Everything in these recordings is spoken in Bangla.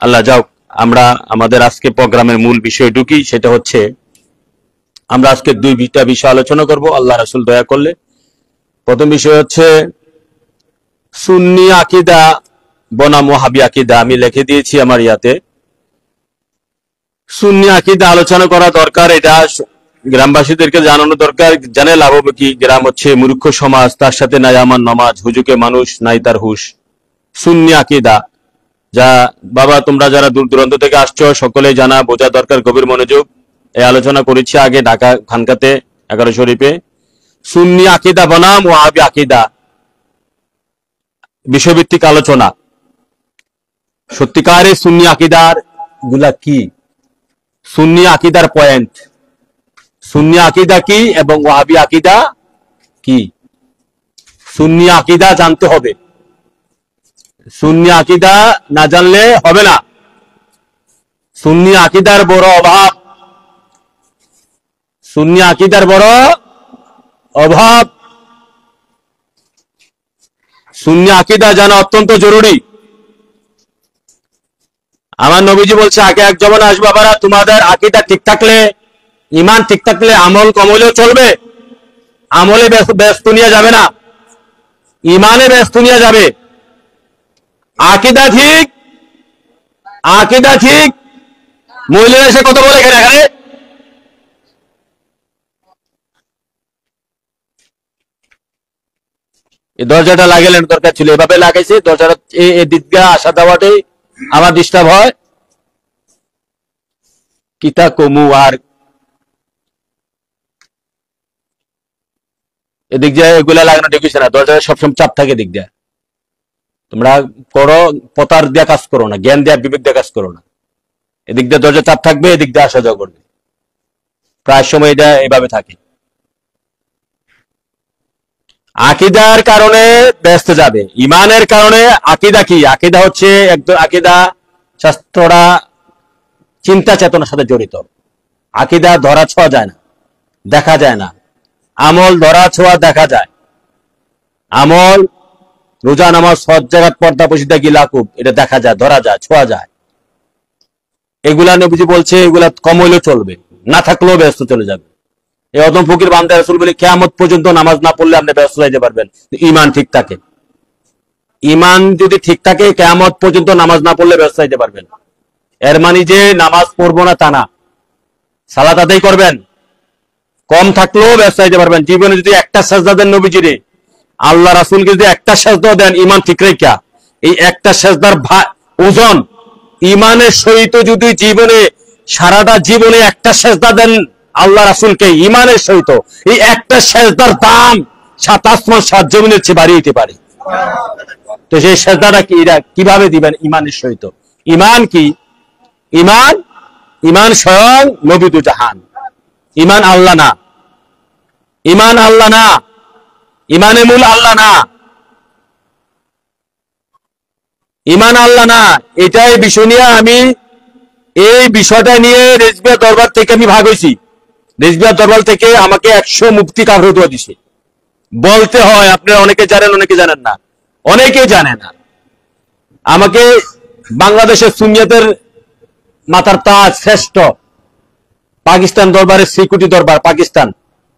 আল্লাহ যাও, আমরা আমাদের আজকে প্রোগ্রামের মূল বিষয় ঢুকি। সেটা হচ্ছে আমরা আজকে দুইটা বিষয় আলোচনা করব আল্লাহ রাসূল দয়া করলে। প্রথম বিষয় হচ্ছে সুন্নি আকীদা বনাম ওয়াহাবি আকীদা। আমি লিখে দিয়েছি আমার ইয়াতে। সুন্নি আকীদা আলোচনা করা দরকার, এটা গ্রামবাসীদেরকে জানানো দরকার। জানে লাভ হবে কি? গ্রাম হচ্ছে মূর্খ সমাজ, তার সাথে নাই আমার নমাজ, হুজুকে মানুষ নাই তার হুশ। সুন্নি আকীদা যা বাবা তোমরা যারা দূর দূরান্ত থেকে আসছো সকলে জানা বোঝা দরকার, গভীর মনোযোগ। এই আলোচনা করেছি আগে ঢাকা খানকাতে 11 শরীফে। সুন্নি আকীদা বনাম ওয়াহাবি আকীদা বিষয়ভিত্তিক আলোচনা। সত্যিকারের সুন্নি আকীদার গুলা কি, সুন্নি আকীদার পয়েন্ট, সুন্নি আকীদা কি এবং ওয়াহাবি আকীদা কি। সুন্নি আকীদা জানতে হবে, সুন্নি আকীদা না জানলে হবে না। সুন্নি আকীদার বড় অভাব, সুন্নি আকীদার বড় অভাব। সুন্নি আকীদা জানা অত্যন্ত জরুরি। আমার নবীজি বলছে আগে এক জমানা আসবে বাবারা, তোমাদের আকীদা ঠিক থাকলে, ঈমান ঠিক থাকলে আমল কমলেও চলবে, আমলে ব্যস্ত নিয়ে যাবে না, ঈমানে ব্যস্ত নিয়ে যাবে। আকীদা ঠিক, আকীদা ঠিক। মহিলারা এসে কত বলে এখানে, এই দরজাটা লাগালেন দরকার ছিল, এভাবে লাগাইছে দরজাটা, এই দিকটা আসা দেওয়াটাই আমার ডিস্টার্ব হয়। কিতা কমু আর এদিক দিয়ে এগুলা লাগানো ঠিক হয়েছে না, দরজাটা সবসময় চাপ থাকে দিক দিয়ে। তোমরা করো পতার দিয়ে কাজ করো না, জ্ঞান দিয়ে বিবেক দিয়ে কাজ করো না। এদিক দিয়ে দরজা চাপ থাকবে, এদিক দিয়ে আসা যাওয়া করবে, প্রায় সময় এটা এভাবে থাকে। আকীদার কারণে ব্যস্ত যাবে, ঈমানের কারণে। আকীদা কি? আকীদা হচ্ছে একদম, আকীদা শাস্ত্রটা চিন্তা চেতনার সাথে জড়িত। আকীদা ধরা ছোঁয়া যায় না, দেখা যায় না। আমল ধরা ছোঁয়া দেখা যায়। আমল, রোজা নামাজ, হজ জাকাত, পর্দা পশিদা গিলাকুব, এটা দেখা যায়, ধরা যায়, ছোঁয়া যায়। এগুলা নবীজি বলছে এগুলা কম হইলেও চলবে, না থাকলেও ব্যস্ত চলে যাবে। এই অদম ফকির বান্দা রাসূল বলে কিয়ামত পর্যন্ত নামাজ না পড়লে আপনি ব্যস্ত যাইতে পারবেন, ঈমান ঠিক থাকে। ঈমান যদি ঠিক থাকে কিয়ামত পর্যন্ত নামাজ না পড়লে ব্যস্ত যাইতে পারবেন। এর মানে যে নামাজ পড়বো না তা না, সালাত আদায় করবেন, কম থাকলেও ব্যস্ত যাইতে পারবেন। জীবনে যদি একটা সাজদা দেন নবীজিরে, আল্লাহ রাসূলকে যদি একটা সাজদা দেন ঈমান ঠিক রেখা, এই একটা সাজদার ওজন ঈমানের সহিত যদি জীবনে সারাটা জীবনে একটা সাজদা দেন আল্লাহ রাসূলকে ঈমানের সহিত, এই একটা সাজদার দাম 7 আসমান 7 জমিনের চেয়ে বাড়িয়ে দিতে পারে। তো সেই সাজদাটা কি, এরা কিভাবে দিবেন? ঈমানের সহিত। ঈমান কি? ঈমান, ঈমান স্বয়ং নবীদু জাহান। ঈমান আল্লাহ না, ঈমান আল্লাহ না, ঈমানে মূল আল্লাহ না, ঈমান আল্লাহ না। এটাই বিষয় নিয়ে আমি, এই বিষয়টা নিয়ে রেজবিয়া দরবার থেকে আমি ভাগ হয়েছি। রেজবিয়া দরবার থেকে আমাকে 100 মুফতি কাফের দোয়া দিছে। বলতে হয়, আপনারা অনেকে জানেন অনেকে জানেন না, অনেকে জানে না। আমাকে বাংলাদেশের সুন্নিয়তের মাথার তাজ শ্রেষ্ঠ পাকিস্তান দরবারের শ্রীকুটি দরবার, পাকিস্তান,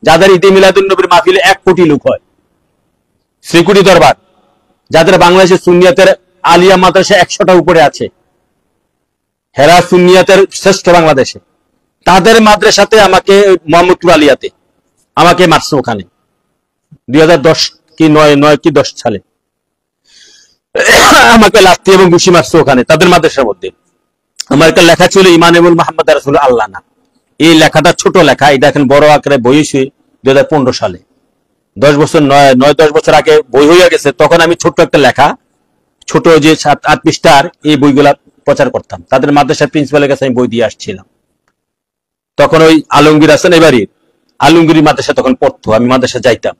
যাদের ঈদে মিলাদুন নবীর মাহফিলে 1 কোটি লোক হয়, শ্রীকুটি দরবার, যাদের বাংলাদেশের সুন্নিয়তের আলিয়া মাদ্রাসা 100টা উপরে আছে, হেরা সুন্নিয়তের শ্রেষ্ঠ বাংলাদেশে, তাদের মাদ্রাসাতে আমাকে মোহাম্মদপুর আলিয়াতে আমাকে মারছে ওখানে 2010 কি 9 কি 10 সালে আমাকে লাথি এবং ঘুষি মারছে ওখানে তাদের মাদ্রাসার মধ্যে। আমার একটা লেখা ছিল ঈমান এবং মুহাম্মদ রাসূল আল্লাহ না। এই লেখাটা ছোট লেখা, এটা এখন বড় আকারে বই হয়েছে 2015 সালে, 10 বছর 9-10 বছর আগে বই হয়ে গেছে। তখন আমি ছোট্ট একটা লেখা, ছোট যে 7-8 পৃষ্ঠার এই বইগুলা প্রচার করতাম। তাদের মাদ্রাসার প্রিন্সিপালের কাছে আমি বই দিয়ে আসছিলাম। তখন ওই আলমগীর হাসান এবারই আলমগীর মাদ্রাসা তখন পড়তো, আমি মাদ্রাসা যাইতাম।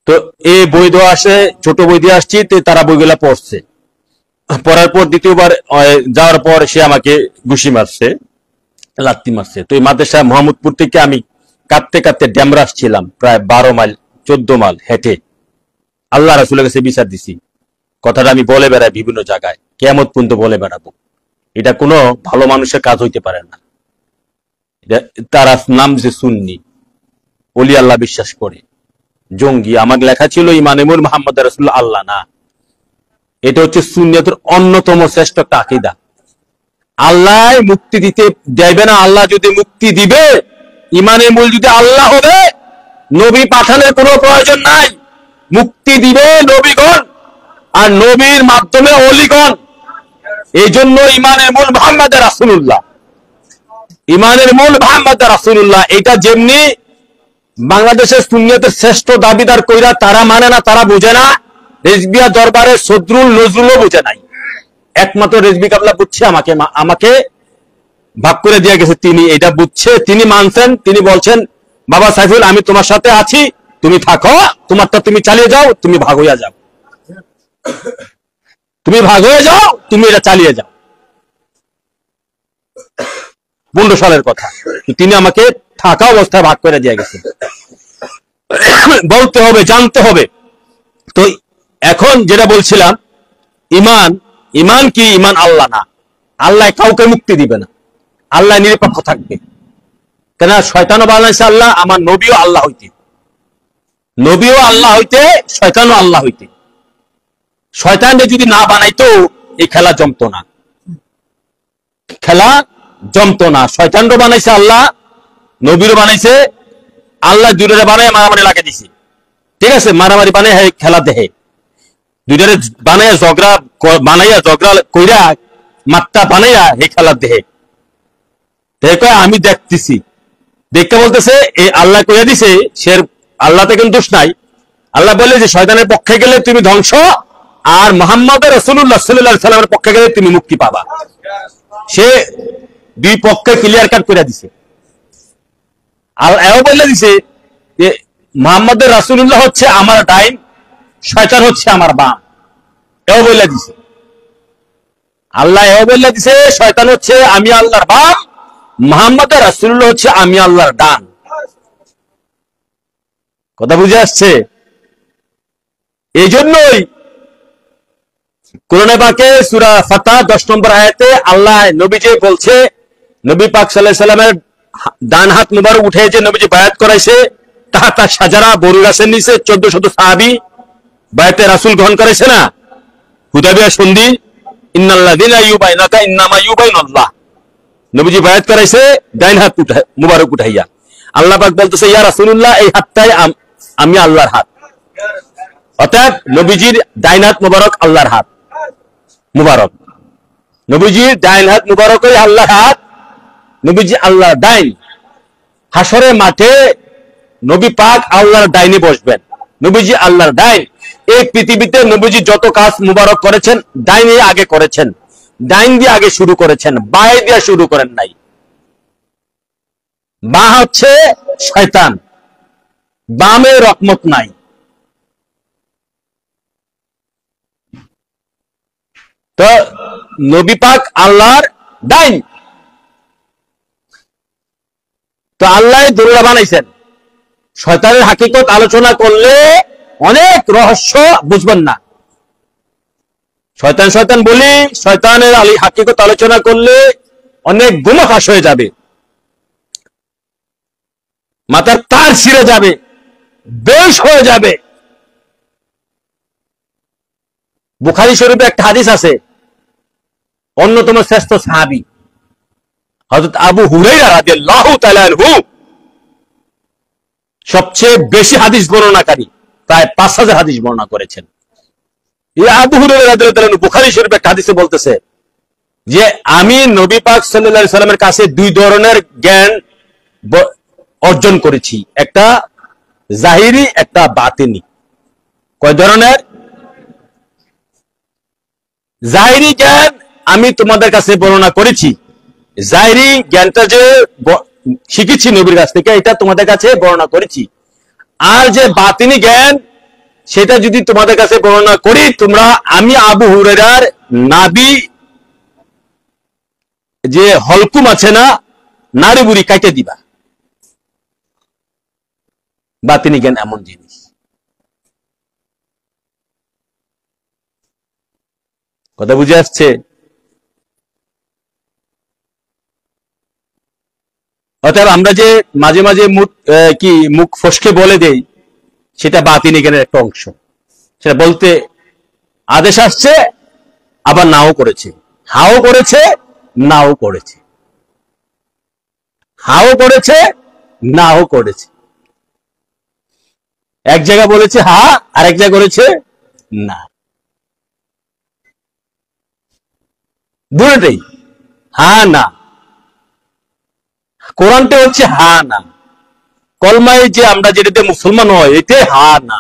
তো এই বই দেওয়া আসে, ছোট বই দিয়ে আসছি, তারা বইগুলা পড়ছে। পড়ার পর দ্বিতীয়বার যাওয়ার পর সে আমাকে ঘুষি মারছে, লাত্তি মারছে। তো এই মাদ্রাসা মোহাম্মদপুর থেকে আমি কাঁদতে কাঁদতে ড্যামরা আসছিলাম, প্রায় 12 মাইল 14 মাইল হেঁটে। আল্লাহ রাসূলের কাছে বিচার দিছি, কথাটা আমি বলে বেড়াই বিভিন্ন জায়গায়। কিয়ামত পর্যন্ত বলে বেড়াবো। এটা কোনো ভালো মানুষের কাজ হইতে পারে না। তারা নাম দিছে সুন্নি, ওলি আল্লাহ বিশ্বাস করে, জঙ্গি। আমার লেখা ছিল ইমানুল মুহাম্মদ রাসূলুল্লাহ আল্লাহ না। এটা হচ্ছে সুন্নিয়তের অন্যতম শ্রেষ্ঠ একটা আকীদা। আল্লাহ মুক্তি দিতে দেবে না। আল্লাহ যদি মুক্তি দিবে, ইমানের মূল যদি আল্লাহ হবে, নবী পাঠানোর কোনো প্রয়োজন নাই। মুক্তি দিবে নবীগণ, আর নবীর মাধ্যমে অলিগণ। এই জন্য ইমানের মূল মুহাম্মদ রাসূলুল্লাহ, ইমানের মূল মুহাম্মদ রাসূলুল্লাহ। এটা যেমনি বাংলাদেশের সুন্নিয়তের শ্রেষ্ঠ দাবিদার কইরা তারা মানে না, তারা বুঝে না। রেজবিয়া দরবারে সদরুল নজরুলও বুঝে নাই। একমাত্র রেজবি কাবলা বুঝছে, আমাকে ভাগ করে দিয়ে গেছে। তিনি এটা বুঝছে, তিনি মানছেন। তিনি বলছেন, বাবা সাইফুল, আমি তোমার সাথে আছি, তুমি থাকো, তোমারটা তুমি চালিয়ে যাও, তুমি ভাগ হইয়া যাও, তুমি ভাগ হয়ে যাও, তুমি এটা চালিয়ে যাও। 15 সালের কথা। তিনি আমাকে থাকা অবস্থায় ভাগ করে দিয়ে গেছেন। বলতে হবে, জানতে হবে। তো এখন যেটা বলছিলাম, ইমান, ইমান কি? ইমান আল্লাহ না। আল্লাহ কাউকে মুক্তি দিবে না, আল্লাহ নিরপেক্ষ থাকবে। কেন? শয়তানও বানাইছে আল্লাহ, আমার নবীও আল্লাহ হইতে, নবীও আল্লাহ হইতে, শয়তানও আল্লাহ হইতে। শয়তানকে যদি না বানাইতো এই খেলা জমতো না, খেলা জমতো না। শয়তানও বানাইছে আল্লাহ, নবীরও বানাইছে আল্লাহ। দুইটারে বানায় মারামারি লাগে দিছে, ঠিক আছে? মারামারি বানায় খেলা দেহে, দুইটারে বানাইয়া ঝগড়া বানাইয়া ঝগড়া কইরা মাত্রা বানাইয়া হে খেলা দেহে। দেখো আমি দেখতেছি, দেখতে বলতেছে এই আল্লাহ কইয়া দিছে, সে আল্লাহতে কিন্তু দোষ নাই। আল্লাহ বলে যে শয়তানের পক্ষে গেলে তুমি ধ্বংস, আর মুহাম্মদ রাসূলুল্লাহ সাল্লাল্লাহু আলাইহি সাল্লামের পক্ষে গেলে তুমি মুক্তি পাবা। সে দুই পক্ষে ক্লিয়ার কাট করে দিছে। আর এও বলে দিছে যে মুহাম্মদ রাসূলুল্লাহ হচ্ছে আমার ডাইন, শয়তান হচ্ছে আমার বাম। এও বলে দিছে, আল্লাহ এও বলে দিছে শয়তান হচ্ছে আমি আল্লাহর বাম, মুহাম্মদ রাসূলুল্লাহ হচ্ছে আমি আল্লাহর ডান। কথা বুঝে আসছে? এই জন্যই কোরআনে পাকে সূরা ফাতহ 10 নম্বর আয়াতে আল্লাহ নবীজি বলছে, নবী পাক সাল্লাল্লাহু আলাইহি সাল্লামের ডান হাত মুবারক উঠে যে নবীজি বায়াত করাইছে, তাহাতা সাজারা বড় গাছের নিচে 1400 সাহাবী বায়াতে রাসূল গ্রহণ করেছে না, হুদায়বিয়া সন্ধি, ইন্নাল্লাযিনা ইউবাইনাকা ইন্নামা ইউবাইনাল্লাহ। নবীজি বায়াত করাইছে ডান হাত মুবারক উঠাইয়া। আল্লাহ পাক বলতেছে, ইয়া রাসূলুল্লাহ, এই হাতটাই আমি আল্লাহর হাত। অর্থাৎ নবীজির ডান হাত মুবারক আল্লাহর হাত মুবারক, নবীজির ডান হাত মুবারকই আল্লাহর হাত, নবীজি আল্লাহর ডাইন। হাসরের মাঠে নবী পাক আল্লাহর ডাইনে বসবেন, নবীজি আল্লাহর ডাইন। এই পৃথিবীতে নবীজি যত কাজ মুবারক করেছেন ডাইনে আগে করেছেন, ডাইন দিয়ে আগে শুরু করেছেন, বাঁয়ে দিয়ে শুরু করেন নাই। বাঁ হচ্ছে শয়তান, বামে রহমত নাই। তো নবী পাক আল্লাহর ডাইন। তো আল্লাহ দুনিয়া বানাইছেন। শয়তানের হাকিকত আলোচনা করলে অনেক রহস্য বুঝবেন না। শয়তান শয়তান বলি, শয়তানের হাকিকত আলোচনা করলে অনেক গুনাহ ফাঁস হয়ে যাবে, মাথার তার ছিঁড়ে যাবে, বেশ হয়ে যাবে। বুখারী শরীফে একটা হাদিস আছে, অন্যতম শ্রেষ্ঠ সাহাবী হযরত আবু হুরায়রা রাদিয়াল্লাহু তাআলা আনহু সবচেয়ে বেশি হাদিস বর্ণনাকারী, প্রায় 5000 হাদিস বর্ণনা করেছেন। এই আবু হুরায়রা রাদিয়াল্লাহু তাআলা আনহু বুখারী শরীফে একটা হাদিসে বলতেছে যে আমি নবী পাক সাল্লাল্লাহু আলাইহি সাল্লামের কাছে দুই ধরনের জ্ঞান অর্জন করেছি, একটা জাহিরি, একটা বাতিনি। কয় ধরনের? জাহিরি জ্ঞান আমি তোমাদের কাছে বর্ণনা করেছি, জাহিরি জ্ঞানটা যে শিখেছি নবীর কাছ থেকে, এটা তোমাদের কাছে বর্ণনা করেছি। আর যে বাতিনি জ্ঞান, সেটা যদি তোমাদের কাছে বর্ণনা করি, তোমরা আমি আবু হুরায়রার নাবি যে হলকুম আছে না, নাড়ি বুড়ি কাটে দিবা। বাতিনি জ্ঞান এমন জিনিস। কথা বুঝে আসছে? অতএব আমরা যে মাঝে মাঝে মুখ ফসকে বলে দেই, সেটা বাতিনি জ্ঞানের একটা অংশ। সেটা বলতে আদেশ আসছে, আবার নাও করেছে, হাও করেছে, নাও করেছে, হাও করেছে, নাও করেছে। এক জায়গা বলেছে হা, আর এক জায়গা করেছে না। দুটোই হা না। কোরআনটা হচ্ছে হা না। কলমায় যে আমরা যেটাতে মুসলমান হয়, এটা হা না।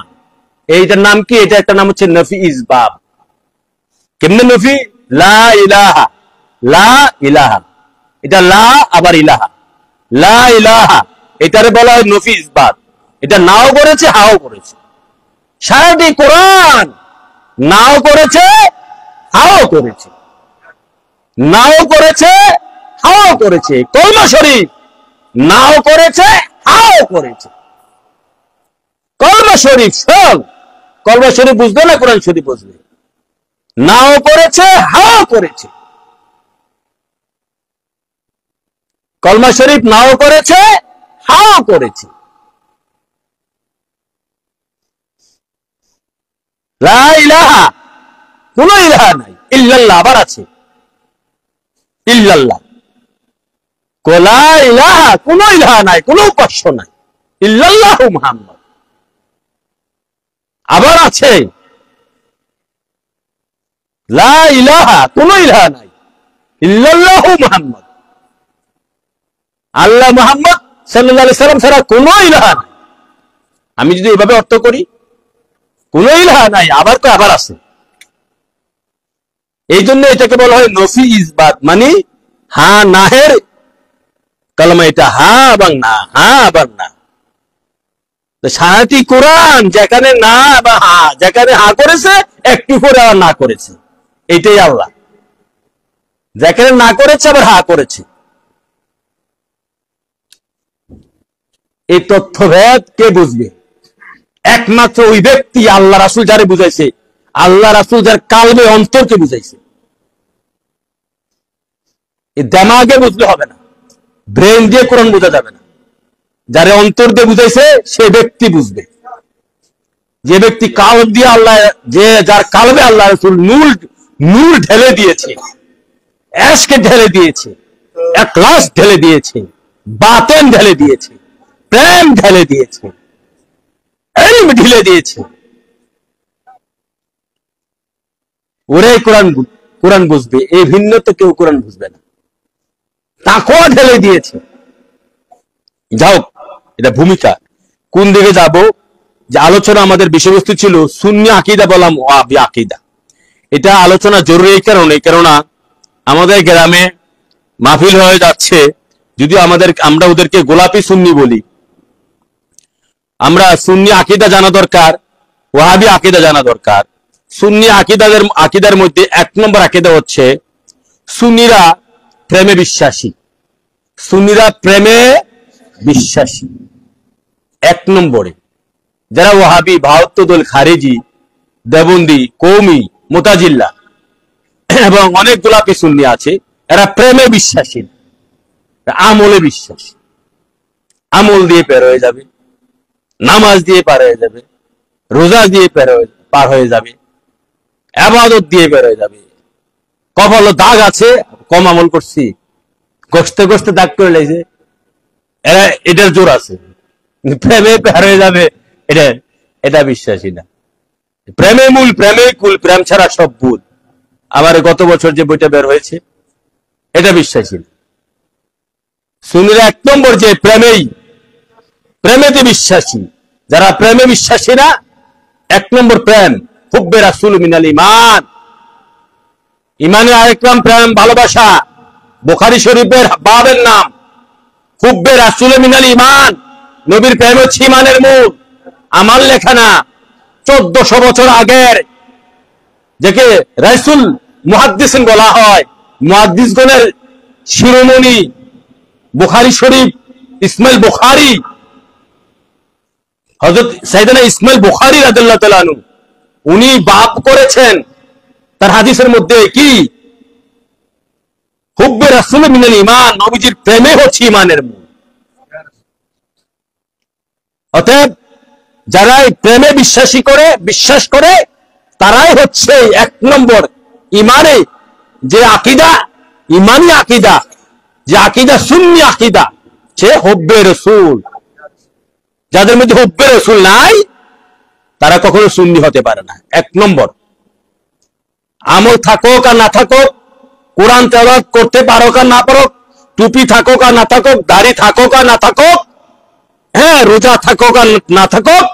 এইটার নাম কি? এটা একটা নাম হচ্ছে নফি ইসবাব। কেমনে নফি? লা ইলাহা, লা ইলাহা। এটা লা আবার ইলাহা, লা ইলাহা, এটারে বলা হয় নফি ইসবাত। এটা নাও করেছে, হাও করেছে। সারাটি কোরআন নাও করেছে, হাও করেছে, নাও করেছে, হাও করেছে। কলমা শরীফ নাও করেছে, হাও করেছে। কলমা শরীফ সব। কলমা শরীফ বুঝবে না, কোরআন শরীফ বুঝবে। নাও করেছে, হাও করেছে। কলমা শরীফ নাও করেছে, হাও করেছে। লা ইলাহা, কোন ইলাহা নাই। ইল্লাল্লাহ আবার আছে, ইল্লাল্লাহ। লা ইলাহা, কোন ইলাহা নাই, কোন উপাস্য নাই। ইল্লাল্লাহু মুহাম্মদ আবার আছে। লা ইলাহা, কোন ইলাহা নাই, ইল্লাল্লাহু মুহাম্মদ। আল্লাহ মুহাম্মদ সাল্লাল্লাহু আলাইহি সাল্লাম ছাড়া কোন ইলাহা নাই। আমি যদি এভাবে অর্থ করি, কোন ইলাহা নাই, আবার তো আবার আছে। এই জন্য এটাকে বলা হয় নফি ইসবাত, মানে হা নাহের কলমা। এটা হা এবং না, হা আবার না। সারাটি কোরআন যেখানে না বা হা, যেখানে হা করেছে একটু করে আবার না করেছে, এটাই আল্লাহ। যেখানে না করেছে আবার হা করেছে। এই তথ্যভেদ কে বুঝবে? একমাত্র ওই ব্যক্তি, আল্লাহ রাসূল যারে বুঝাইছে, আল্লাহ রাসূল যার কালবে অন্তরকে বুঝাইছে। এই দেমাগে বুঝলে হবে না, ব্রেন দিয়ে কোরআন বোঝা যাবে না। যারে অন্তর দিয়ে বুঝাইছে সে ব্যক্তি বুঝবে। যে ব্যক্তি কালব দিয়ে আল্লাহ, যে যার কালবে আল্লাহ রাসূল নূর ঢেলে দিয়েছে, এশকে ঢেলে দিয়েছে, ইখলাস ঢেলে দিয়েছে, বাতেন ঢেলে দিয়েছে, প্রেম ঢেলে দিয়েছে, ইলম ঢেলে দিয়েছে, ওরাই কোরআন বুঝবে। এই ভিন্ন তো কেউ কোরআন বুঝবে না। তাকওয়া ঢেলে দিয়েছে। যাও, এটা ভূমিকা। কোন দিকে যাব? যে আলোচনা আমাদের বিষয়বস্তু ছিল সুন্নি আকীদা বনাম ওয়াহাবী আকীদা। এটা আলোচনা জরুরি এই কারণে, কেননা আমাদের গ্রামে মাহফিল হয়ে যাচ্ছে। যদি আমরা ওদেরকে গোলাপি সুন্নি বলি, আমরা সুন্নি আকীদা জানা দরকার, ওয়াহাবী আকীদা জানা দরকার। সুন্নি আকীদার মধ্যে 1 নম্বর আকীদা হচ্ছে সুন্নিরা প্রেমে বিশ্বাসী। সুন্নিরা প্রেমে বিশ্বাসী 1 নম্বরে। যারা ওয়াহাবী, বাহাত্তর খারেজি, দেবন্দি, কৌমি, মুতাজিল্লা এবং অনেক গোলাপি সুন্নি আছে, এরা প্রেমে বিশ্বাসী, আমলে বিশ্বাসী। আমল দিয়ে পার হয়ে যাবে, নামাজ দিয়ে পার হয়ে যাবে, রোজা দিয়ে পার হয়ে যাবে, ইবাদত দিয়ে বের হয়ে যাবে। কপালে দাগ আছে, কম আমল করছি, গসতে গসতে দাগ করে লাইছে, এরা এটার জোর আছে। প্রেমে পার হয়ে যাবে, এটা বিশ্বাসী না। প্রেমে মূল, প্রেমে কুল, প্রেম ছাড়া সব ভুল। আবার গত বছর যে বইটা বের হয়েছে, এটা বিশ্বাসী না। সুন্নিরা 1 নম্বর যে প্রেমেতে বিশ্বাসী। যারা প্রেমে বিশ্বাসী না, 1 নম্বর প্রেম হুব্বে রাসূল মিনাল ঈমান। ঈমানের আরেক নাম প্রেম, ভালোবাসা। বুখারী শরীফের বাবের নাম হুব্বে রাসূল মিনাল ঈমান। নবীর প্রেম হচ্ছে ঈমানের মূল, আমার লেখা না। 1400 বছর আগের, যাকে রাসূল মুহাদ্দিসিন বলা হয়, মুহাদ্দিসগণের শিরোমণি বুখারী শরীফ, ইসমাইল বুখারী, হযরত সাইয়েদনা ইসমাইল বুখারী রাদিয়াল্লাহু তাআলা আনহু, উনি বাপ করেছেন তার হাদিসের মধ্যে কি হুব্বে রাসূল মিনাল ঈমান, নবীজির প্রেমে হচ্ছে ঈমানের মূল। অতএব যারা এই প্রেমে বিশ্বাস করে তারাই হচ্ছে এক নম্বর ঈমানে যে আকীদা, ঈমানি আকীদা, যে আকীদা সুন্নি আকীদা, সে হুব্বে রাসূল। যাদের মধ্যে হুব্বে রাসূল নাই তারা কখনো সুন্নি হতে পারে না। এক নম্বর, আমল থাকুক আর না থাকুক, কোরআন তেলাওয়াত করতে পারো আর না পারো, টুপি থাকুক আর না থাকুক, দাড়ি থাকুক আর না থাকুক, হ্যাঁ রোজা থাকুক আর না থাকুক,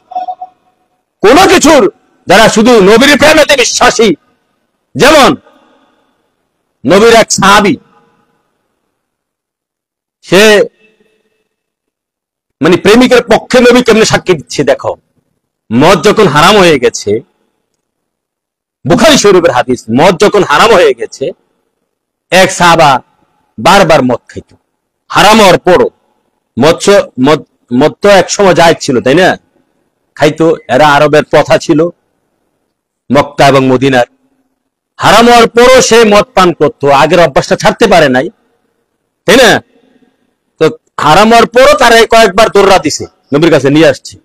কোন কিছুর যারা শুধু নবীর প্রেমেতে বিশ্বাসী, যেমন নবীর এক সাহাবী, সে মানে প্রেমিকের পক্ষে নবী কেমনে সাক্ষী দিচ্ছে দেখো। মদ যখন হারাম হয়ে গেছে, বুখারী শরীফের হাদিস, মদ যখন হারাম হয়ে গেছে, এক সাহাবা বারবার মদ খাইত। হারাম হওয়ার পরও মদ তো এক সময় জায়েজ ছিল, তাই না? খাইতো। এরা আরবের প্রথা ছিল, মক্কা এবং মদিনার। হারাম হওয়ার পরও সে মদ পান করতো, আগের অভ্যাসটা ছাড়তে পারে নাই, তাই না? তো হারাম হওয়ার পরও তারা কয়েকবার দৌড়া দিছে, নবীর কাছে নিয়ে আসছে।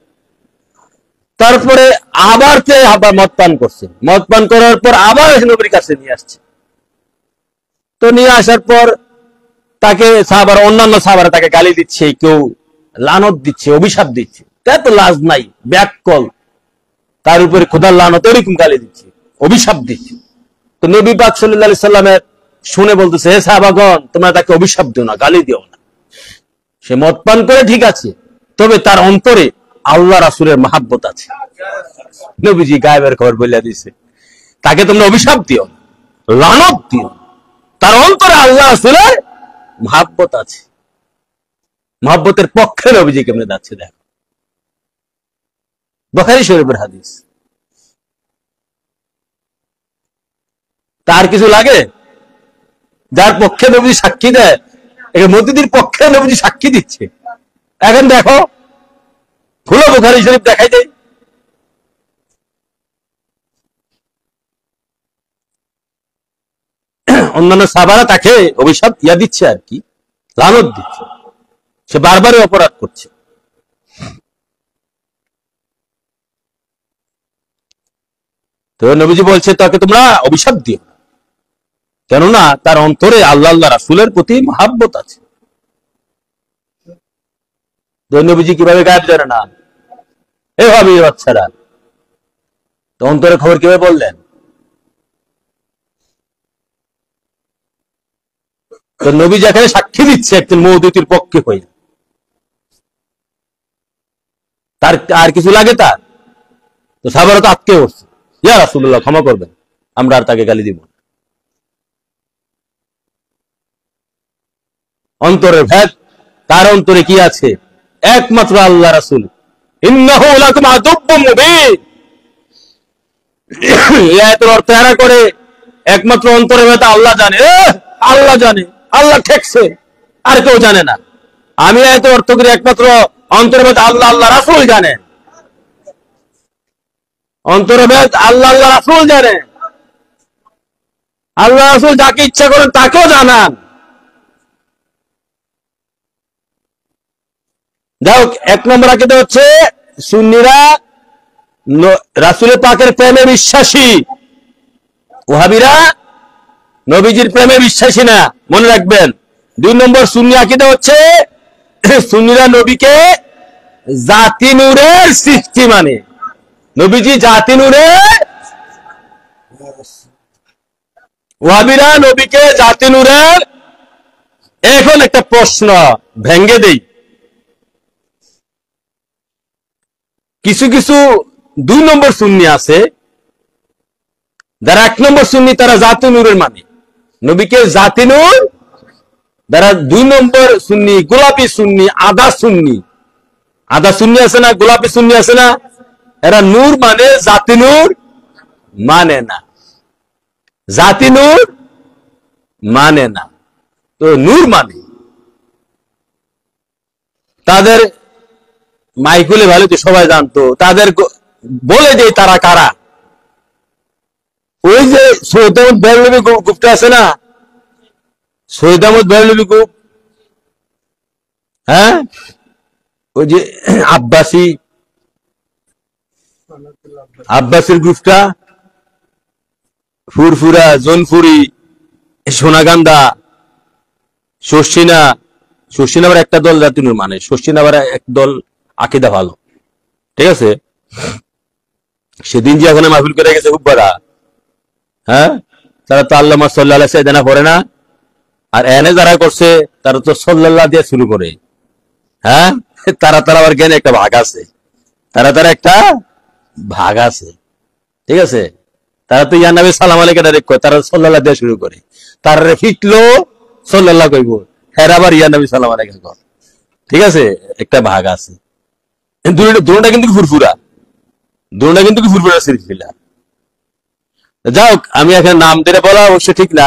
তারপরে আবার মদ পান করছে, মদ পান করার পর আবার নবীর কাছে নিয়ে আসছে। তো নিয়ে আসার পর তাকে অন্যান্য সাহাবারা তাকে গালি দিচ্ছে, কেউ লানত দিচ্ছে, অভিশাপ দিচ্ছে। তার তো লাজ নাই, ব্যাককল, তার উপরে খোদার লানত, এরকম গালি দিচ্ছে, অভিশাপ দিচ্ছে। তো নবী পাক সাল্লাল্লাহু আলাইহি সাল্লামের শুনে বলতেছে, হে সাহাবাগণ, তোমরা তাকে অভিশাপ দিও না, গালি দিও না। সে মদ পান করে ঠিক আছে, তবে তার অন্তরে আল্লাহ রাসূলের মহব্বত আছে। নবীজি গায়েবের খবর বলে দিয়েছে, তাকে তোমরা অভিশাপ দিও না, লানত দিও, তার অন্তরে আল্লাহ রাসূলের মহব্বত আছে। মহব্বতের পক্ষে নবীজি কেমনে যাচ্ছে দেখো, বুখারী শরীফের হাদিস। তার কিছু লাগে? যার পক্ষে নবীজি সাক্ষী দেয়, মসজিদের পক্ষে নবীজি সাক্ষী দিচ্ছে। এখন দেখো, খুলো বুখারী শরীফ, দেখাই দেয়। অন্যান্য সাহাবারা তাকে অভিশাপ দিচ্ছে, আর কি লানত দিচ্ছে, সে বারবারই অপরাধ করছে। তো নবীজি বলছে, তাকে তোমরা অভিশাপ দিও না, কেননা তার অন্তরে আল্লাহ রাসূলের প্রতি মহব্বত আছে। তো নবীজি কিভাবে গায়েব জানে না? এভাবে বাচ্চারা তো অন্তরের খবর কিভাবে বললেন? তো নবী যেখানে সাক্ষী দিচ্ছে একজন মওদুদির পক্ষে হয়ে, তার আর কিছু লাগে? তার তো সাহাবারা তো আটকে উঠছে, ইয়া রাসূলুল্লাহ ক্ষমা করবেন, আমরা আর তাকে গালি দিব না। অন্তরের ভেদ, তার অন্তরে কি আছে একমাত্র আল্লাহ রাসূল। ইন্নাহু লাকুম আদুব্বুম মুবিন, এই আয়াতের অর্থ এরা করে একমাত্র অন্তরের ভেদ আল্লাহ জানে। আল্লাহ জানে, আল্লাহ ঠেকছে, আর কেউ জানে না। আমি আয়াতের অর্থ করি একমাত্র অন্তরের ভেদ আল্লাহ রাসূল জানেন। অন্তরের ভেদ আল্লাহ রাসূল জানেন। আল্লাহ রাসূল যাকে ইচ্ছা করেন তাকেও জানান। যাই এক নম্বর আকীদা হচ্ছে সুন্নিরা রাসূলের পাকের প্রেমে বিশ্বাসী, ওয়াহাবীরা নবীজির প্রেমে বিশ্বাসী না, মনে রাখবেন। 2 নম্বর সুন্নি আকীদা হচ্ছে সুন্নিরা নবীকে জাতি নূরের সৃষ্টি মানে, নবীজি জাতি নূরের, ওয়াহাবীরা নবীকে জাতি নূরের। এখন একটা প্রশ্ন ভেঙ্গে দেই, কিছু কিছু 2 নম্বর সুন্নি আছে যারা 1 নম্বর সুন্নি, তারা জাতি নূরের মানে, নবীকে জাতি নূর। যারা 2 নম্বর সুন্নি, গোলাপি সুন্নি, আদা সুন্নি আছে না, গোলাপি সুন্নি আছে না, এরা নূর মানে জাতি নূর মানে না, জাতি নূর মানে না। তো নূর মানে তাদের মাইকুলে ভালো তো সবাই জানতো, তাদের বলে যে তারা কারা। ওই যে সৈয়দ আহমদ বেরলভী গ্রুপটা আছে না, সৈয়দ আহমদ বেরলভী গ্রুপ, হ্যাঁ, ওই যে আব্বাসি, আব্বাসের গ্রুপটা, ফুরফুরা, জোনপুরি, সোনাগান্দা, শর্ষিনা, শর্ষিনা আবার একটা দল জাতীয় মানে, শর্ষিনা আবার এক দল আকিদা ভালো, ঠিক আছে। সেদিন যে এখানে মাহফিল করে গেছে খুব বড়া, হ্যাঁ, তারা তো আল্লামা সাল্লাল্লাহু আলাইহি ওয়াসাল্লাম পড়ে না, আর এনে যারা করছে তারা তো সাল্লাল্লাহ দিয়ে শুরু করে, হ্যাঁ, তারা তারা আবার জ্ঞানে একটা ভাগ আছে, তারা তারা একটা ভাগ আছে, ঠিক আছে। তারা তো ইয়া নবী সালাম আলাইকে ডাইরেক্ট কয়, তারা সাল্লাল্লাহ দিয়ে শুরু করে, তারা ফিটলো সাল্লাল্লাহ কইব, হ্যাঁ আবার ইয়া নবী সালাম আলাইকে কয়, ঠিক আছে, একটা ভাগ আছে। দুটোটা কিন্তু ফুরফুরা, দুটোটা কিন্তু ফুরফুরা সিলসিলা। যাই হোক, আমি এখানে নাম ধরে বলা অবশ্য ঠিক না,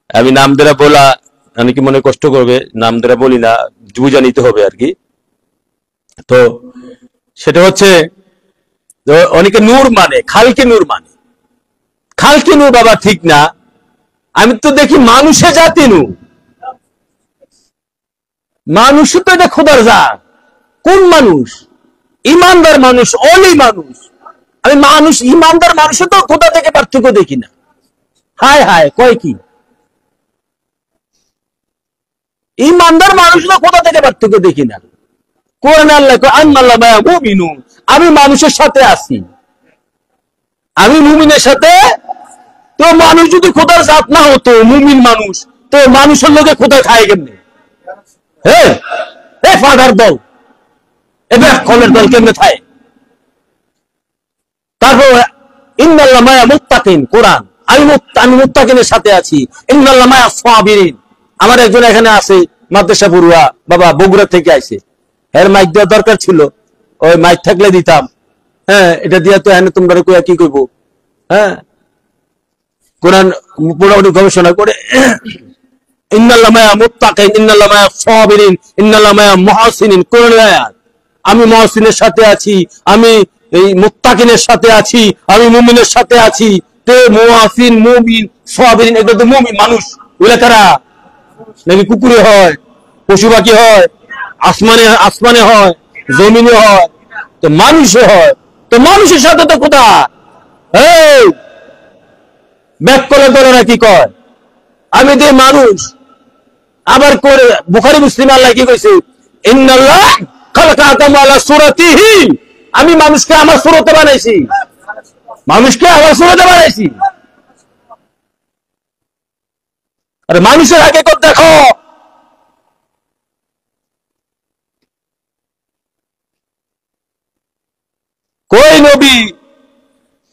আমি নাম ধরে বলা অনেকে মনে কষ্ট করবে, নাম ধরে বলি না, বুঝা নিতে হবে আর কি। তো সেটা হচ্ছে অনেকে নূর মানে, খালকে নূর মানে, খালকে নূর বাবা ঠিক না। আমি তো দেখি মানুষে জাতি নূর, মানুষ তো এটা খোদার জাত। কোন মানুষ? ইমানদার মানুষ, অলি মানুষ। আমি মানুষ, ইমানদার মানুষও তো খোদা থেকে পার্থক্য দেখি না। হায় হায়, কয় কি? ইমানদার মানুষরা খোদা থেকে পার্থক্য দেখি না। কোরআনে আল্লাহ কয় আন্নাল্লাহ মা'a মুমিনুন, আমি মানুষের সাথে আছি, আমি মুমিনের সাথে। তো মানুষ যদি খোদার জাত না হতো, মুমিন মানুষ, তো মানুষের লোকে খোদা খায় কেমনে? হ্যাঁ, এ ফাদার দল, এবার কলের দল কেমনে খায়? তারপর ইন্নাল্লাহ মা'a মুত্তাকিন, কোরআন, আমি মুত্তাকিনের সাথে আছি। ইন্নাল্লাহ মা'a সাবিরিন, আমার একজন এখানে আছে মাদ্রাসা পড়ুয়া বাবা, বগুড়া থেকে আইছে, এর মাইক দেওয়ার দরকার ছিল, ওই মাইক থাকলে দিতাম, হ্যাঁ, এটা দিয়া তো এনে তোমরা কইয়া কি কইব, হ্যাঁ, কোরআন পুরোপুরি গবেষণা করে। ইন্নাল্লাহ মা'a মুত্তাকিন, ইন্নাল্লাহ মা'a সাবিরিন, ইন্নাল্লাহ মা'a মুহসিনিন, কোরআনের আয়াত। আমি মুহসিনের সাথে আছি, আমি এই মুত্তাকিনের সাথে আছি, আমি মুমিনের সাথে আছি। তে মুহসিন, মুমিন, সাবিরিন, এগুলো তো মুমিন মানুষ। ওগুলা কারা? নাকি কুকুরে হয়, পশু পাখি হয়, আসমানে আসমানে হয়, জমিনে হয়, তো মানুষে হয়। তো মানুষের সাথে তো কোথা এই ব্যাক করে ধরে না কি কয়, আমি যে মানুষ। আবার করে বুখারী মুসলিম আল্লাহ কি কইছে, ইন্নাল্লাহ খালাকা আদম আলা সূরাতিহি, আমি মানুষকে আমার সূরতে বানাইছি, মানুষকে আমার সূরতে বানাইছি। আরে মানুষের হাকিকত দেখো। কই নবী,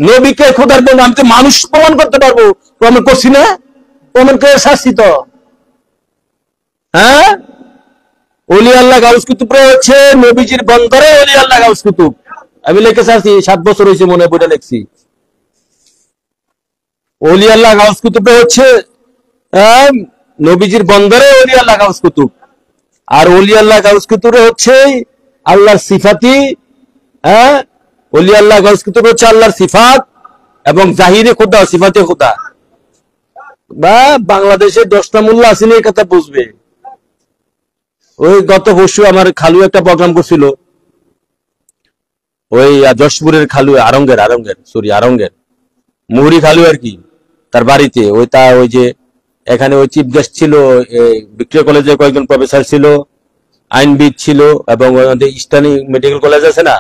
নবীকে খোদার বন্ধু, আমি তো মানুষ প্রমাণ করতে পারবো, প্রমাণ করছি না, প্রমাণ করে শাসিত। হ্যাঁ, ওলি আল্লাহ গাউস কুতুব হচ্ছে নবীজির বন্দরে ওলি আল্লাহ গাউস কুতুব। আমি লিখে আসছি, 7 বছর হয়েছে মনে বইটা লিখছি। ওলি আল্লাহ গাউস কুতুব হচ্ছে নবীজির বন্দরে ওলি আল্লাহ গাউস কুতুব। আর ওলি আল্লাহ গাউস কুতুব হচ্ছে আল্লাহর সিফাতি। হ্যাঁ, ওলি আল্লাহ গাউস কুতুব হচ্ছে আল্লাহর সিফাত এবং জাহিরে খোদা, সিফাতে খোদা। বা বাংলাদেশে 10টা মোল্লা আসেনি এই কথা বুঝবে। ওই গত পরশু আমার খালু একটা প্রোগ্রাম করছিল, ওই যশপুরের খালু, আরঙ্গের মুহুরি খালু আর কি, তার বাড়িতে ওই যে এখানে ওই চিফ গেস্ট ছিল, ভিক্টোরিয়া কলেজে কয়েকজন প্রফেসর ছিল, আইনবিদ ছিল, এবং ইস্টার্নি মেডিকেল কলেজ আছে না,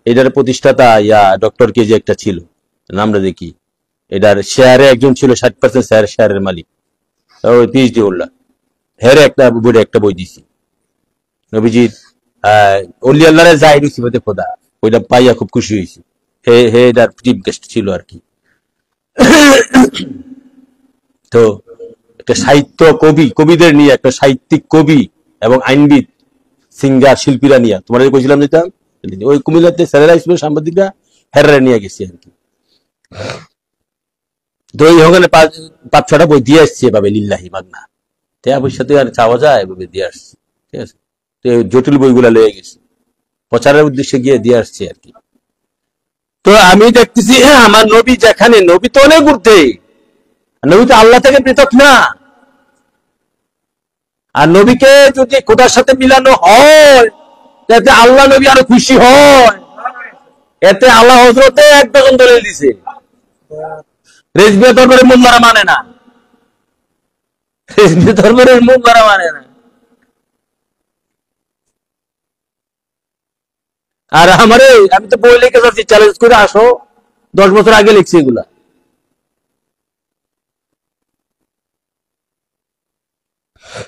এটার প্রতিষ্ঠাতা ডক্টর কে যে একটা ছিল, নামটা দেখি, এটার শেয়ারে একজন ছিল 60% শেয়ারের মালিক, ওই পিএইচডি হোল্ডার। হেরে একটা বই দিছি নবীজির ওলি আল্লাহর জাহিরি সিফাতে খোদা, ওইটা পাইয়া খুব খুশি হয়েছি। হে এটার চিফ গেস্ট ছিল আর কি। তো একটা সাহিত্য কবিদের নিয়ে, একটা সাহিত্যিক কবি এবং আইনবিদ, সিঙ্গার, শিল্পীরা নিয়ে তোমাদের কইছিলাম যেটা, ওই কুমিল্লাতে স্যারেরা ছিল সাংবাদিকরা, হেরারে নিয়ে গেছি আর কি। তো ওখানে 5-6টা বই দিয়ে আসছে এভাবে লিল্লাহি মাগনা, পয়সা তো আর চাওয়া যায়, এভাবে দিয়ে আসছি, ঠিক আছে। তো জটিল বইগুলা লয়ে গেছি, প্রচারের উদ্দেশ্যে গিয়ে দিয়ে আসছে আর কি। তো আমি দেখতেছি আমার নবী যেখানে, নবী তো অনেক ঊর্ধ্বে, নবী তো আল্লাহ থেকে পৃথক না। আর নবীকে যদি খোদার সাথে মিলানো হয়, যাতে আল্লাহ নবী আরো খুশি হয়, এতে আল্লাহ হজরতে এক ডজন দলিল দিছে। রেজবিয়া দরবারের মোল্লারা মানে না, রেজবিয়া দরবারের মোল্লারা মানে না। আর আমারে, আমি তো বই লিখে যাচ্ছি, চ্যালেঞ্জ করে আসো, 10 বছর আগে লিখছি এগুলা।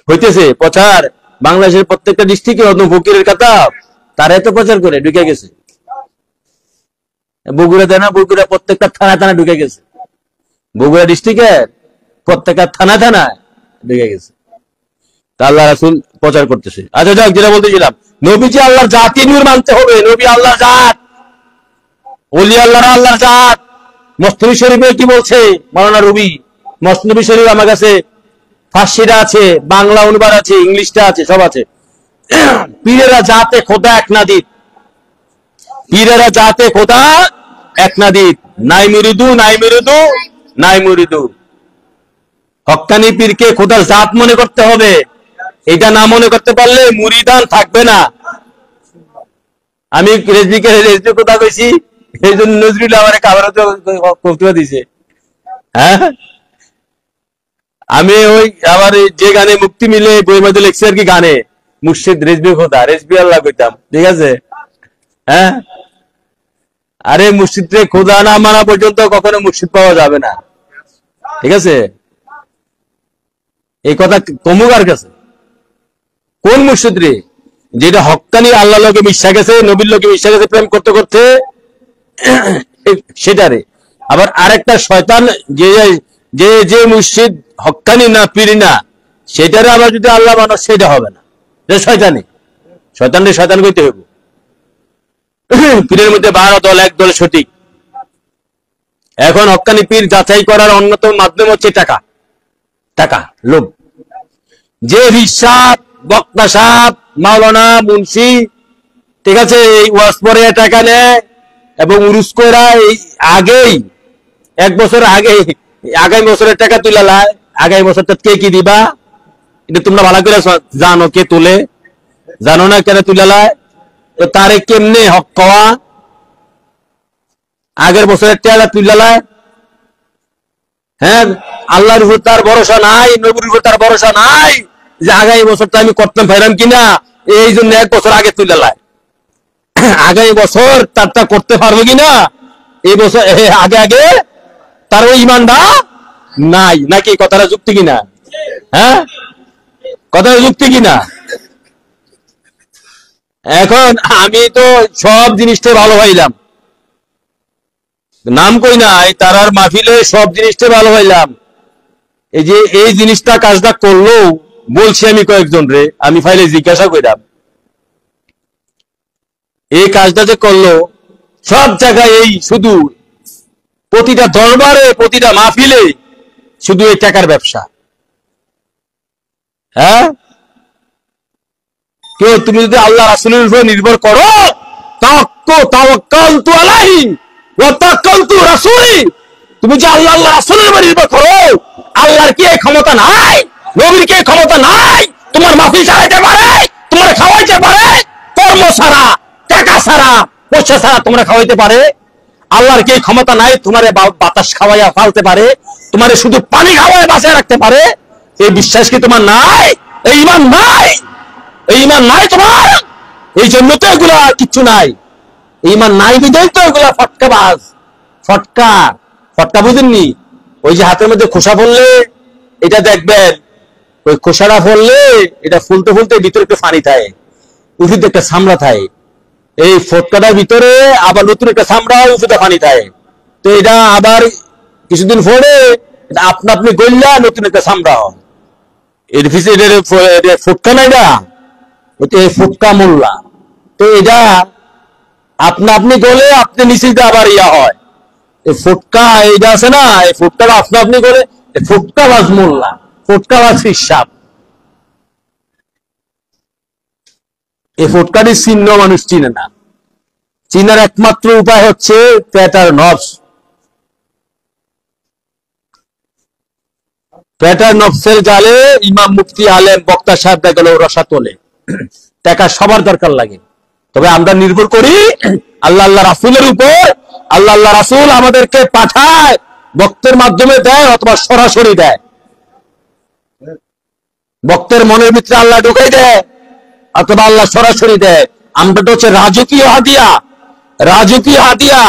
হইতেছে প্রচার, বাংলাদেশের প্রত্যেকটা ডিস্ট্রিক্টে ফকিরের কথা তারা এত প্রচার করে ঢুকে গেছে। বগুড়া দেয় না, বগুড়া প্রত্যেকটা থানা থানা ঢুকে গেছে, বগুড়া ডিস্ট্রিক্টের প্রত্যেকটা থানা থানা ঢুকে গেছে। তা আল্লাহ রাসূল প্রচার করতেছে। আচ্ছা যাক, যেটা বলতেছিলাম, নবীজি আল্লাহর জাতি নূর মানতে হবে। নবী আল্লাহর জাত, ওলি আল্লাহর আল্লাহর জাত। মসনবী শরীফে কি বলছে মাওলানা রুবি? মসনবী শরীফ আমার কাছে ফার্সিটা আছে, বাংলা অনুবাদ আছে, ইংলিশটা আছে, সব আছে। পীরেরা জাতে খোদা এক নাদিত, পীরেরা জাতে খোদা এক নাদিত, নাই মুরিদু নাই মুরিদু নাই মুরিদু। হক্কানি পীরকে খোদার জাত মনে করতে হবে। এটা না মনে করতে পারলে মুরিদান থাকবে না। আমি রেজবিকে রেজবি কথা কইছি, এই জন্য নজরুল আমার খাবার কৌতুক দিছে। হ্যাঁ, আমি ওই আমার যে গানে মুক্তি মিলে বই মধ্যে লিখছি আর কি, গানে মুর্শিদ রেজবি খোদা, রেজবি আল্লাহ কইতাম, ঠিক আছে? হ্যাঁ, আরে মুর্শিদ রে খোদা না মানা পর্যন্ত কখনো মুর্শিদ পাওয়া যাবে না, ঠিক আছে? এই কথা কমুক আর কাছে। কোন মুর্শিদ রে? যেটা হক্কানি আল্লাহ লোকে মিশা গেছে, নবীর লোকে মিশা গেছে প্রেম করতে করতে, সেটারে। আবার আরেকটা শয়তান, যে যে যে মুর্শিদ হক্কানি না, পীর না, সেটারে আবার যদি আল্লাহ মানো, সেটা হবে না, যে শয়তানি। শয়তানরে শয়তান কইতে হবে। পীরের মধ্যে 12 দল, এক দল সঠিক। এখন হক্কানি পীর যাচাই করার অন্যতম মাধ্যম হচ্ছে টাকা, টাকা, লোভ। যে রিসাব, বক্তা সাহ, মাওলানা, মুন্সি, ঠিক আছে, এই ওয়াজ পরে টাকা নেয় এবং উরুস করা আগেই, 1 বছর আগে, আগামী বছরের টাকা তুলে লায়। আগামী বছরটা কে কি দিবা এটা তোমরা ভালো করে জানো, কে তুলে, জানো না কেন তুলে লায়? তো তারে কেমনে হক পাওয়া? আগের বছরের টাকা তুলে লায়। হ্যাঁ, আল্লাহর উপর তার ভরসা নাই, নবীর উপর তার ভরসা নাই যে আগামী বছরটা আমি করতাম ফাইরাম কিনা, এই জন্য 1 বছর আগে তুলে লায়। আগামী বছর তারটা করতে পারবো কিনা, এই বছর আগে আগে তার ওই ইমানটা নাই। নাকি কথাটা যুক্তি কিনা? হ্যাঁ, কথাটা যুক্তি কিনা? এখন আমি তো সব জিনিসটাই ভালো হইলাম, নাম কই নাই, তারার মাহফিলে সব জিনিসটাই ভালো হইলাম। এই যে এই জিনিসটা কাজটা করলো, বলছি আমি কয়েকজন রে, আমি ফাইলে জিজ্ঞাসা কইরাম, এই কাজটা যে করলো, সব জায়গায় এই শুধু প্রতিটা দরবারে, প্রতিটা মাহফিলে শুধু এই টাকার ব্যবসা। হ্যাঁ, কেউ তুমি যদি আল্লাহ রাসূলের উপর নির্ভর করো, তাওয়াক্কালতু আলাইহি ওয়া তাওয়াক্কালতু রাসূলি, তুমি যে আল্লাহ রাসূলের উপর নির্ভর করো, আল্লাহর কি এই ক্ষমতা নাই? নবীর কি এই ক্ষমতা নাই? তোমার মাহফিল চালাইতে পারে, তোমার খাওয়াইতে পারে, কর্ম ছাড়া, টাকা ছাড়া, পয়সা ছাড়া তোমরা খাওয়াইতে পারে? আল্লাহর কি ক্ষমতা নাই? তোমারে বাতাস খাওয়াইয়া ফালতে পারে, তোমারে শুধু পানি খাওয়ায় বাঁচায় রাখতে পারে? এই বিশ্বাস কি তোমার নাই? এই ঈমান নাই? এই ঈমান নাই তোমার? এই জন্য তো এগুলা কিচ্ছু নাই। ঈমান নাই বিধাই তো এগুলা ফটকাবাজ, ফটকা। ফটকা বুঝেননি? ওই যে হাতের মধ্যে খোসা পড়লে, এটা দেখবেন, ওই খোসাটা পড়লে এটা ফুলতে ফুলতে ভিতরে একটু পানি থাকে, উঠে একটা চামড়া থাকে। এই ফটকাটার ভিতরে আবার নতুন একটা চামড়া, উঁচুটা পানি থাকে। তো এটা আবার কিছুদিন পরে আপনা আপনি গড়লা নতুন একটা চামড়া হয়। এর ফুটকা নাই না, ফুটকা মোল্লা। তো এটা আপনা আপনি গলে আপনি নিচে আবার ইয়া হয়। এই ফুটকা এইটা আছে না, এই ফুটকাটা আপনা আপনি গলে ফুটকাবাজ মোল্লা, ফুটকাবাজ হিসাব। এই ফুটকাটির চিহ্ন মানুষ চিনে না, চিনার একমাত্র উপায় হচ্ছে পেটার নফস। পেটার নফসের জালে ইমাম, মুফতি, আলেম, বক্তা সাহেব গেল রসা তোলে। টাকা সবার দরকার লাগে, তবে আমরা নির্ভর করি আল্লাহ আল্লাহ রাসূলের উপর। আল্লাহ আল্লাহ রাসূল আমাদেরকে পাঠায়, বক্তের মাধ্যমে দেয় অথবা সরাসরি দেয়। বক্তের মনের ভিতরে আল্লাহ ঢুকাই দেয় অথবা আল্লাহ সরাসরি দেয়। আমরা তো হচ্ছে রাজকীয় হাদিয়া, রাজকীয় হাদিয়া।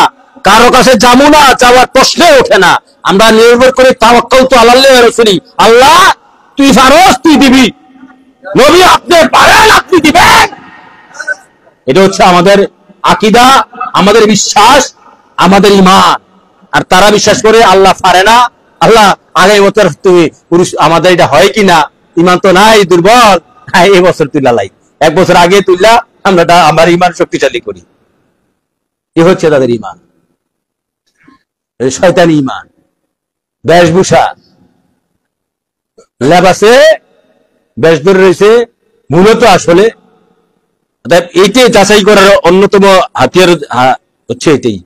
কারো কাছে যাবো না, চাওয়ার প্রশ্নে ওঠে না। আমরা নির্ভর করি তাওয়াক্কালতু আলাল্লাহি ওয়া রাসূলি। আল্লাহ তুই পারস, তুই দিবি। নবী আপনি পারেন, আপনি দিবেন। এটা হচ্ছে আমাদের আকীদা, আমাদের বিশ্বাস, আমাদের ঈমান। আর তারা বিশ্বাস করে আল্লাহ পারে না, আল্লাহ আগামী বছর তুই পুরুষ, আমাদের এটা হয় কিনা, ঈমান তো নাই, দুর্বল। হ্যাঁ, এই বছর তুই লালাই, এক বছর আগে তুইলা আমরা আমার ঈমান শক্তিশালী করি। এ হচ্ছে তাদের ঈমান, শয়তানি ঈমান। বেশভূষা, লেবাসে বেশ ধরে রয়েছে, মূলত আসলে এইটাই যাচাই করার অন্যতম হাতিয়ার হচ্ছে এটাই,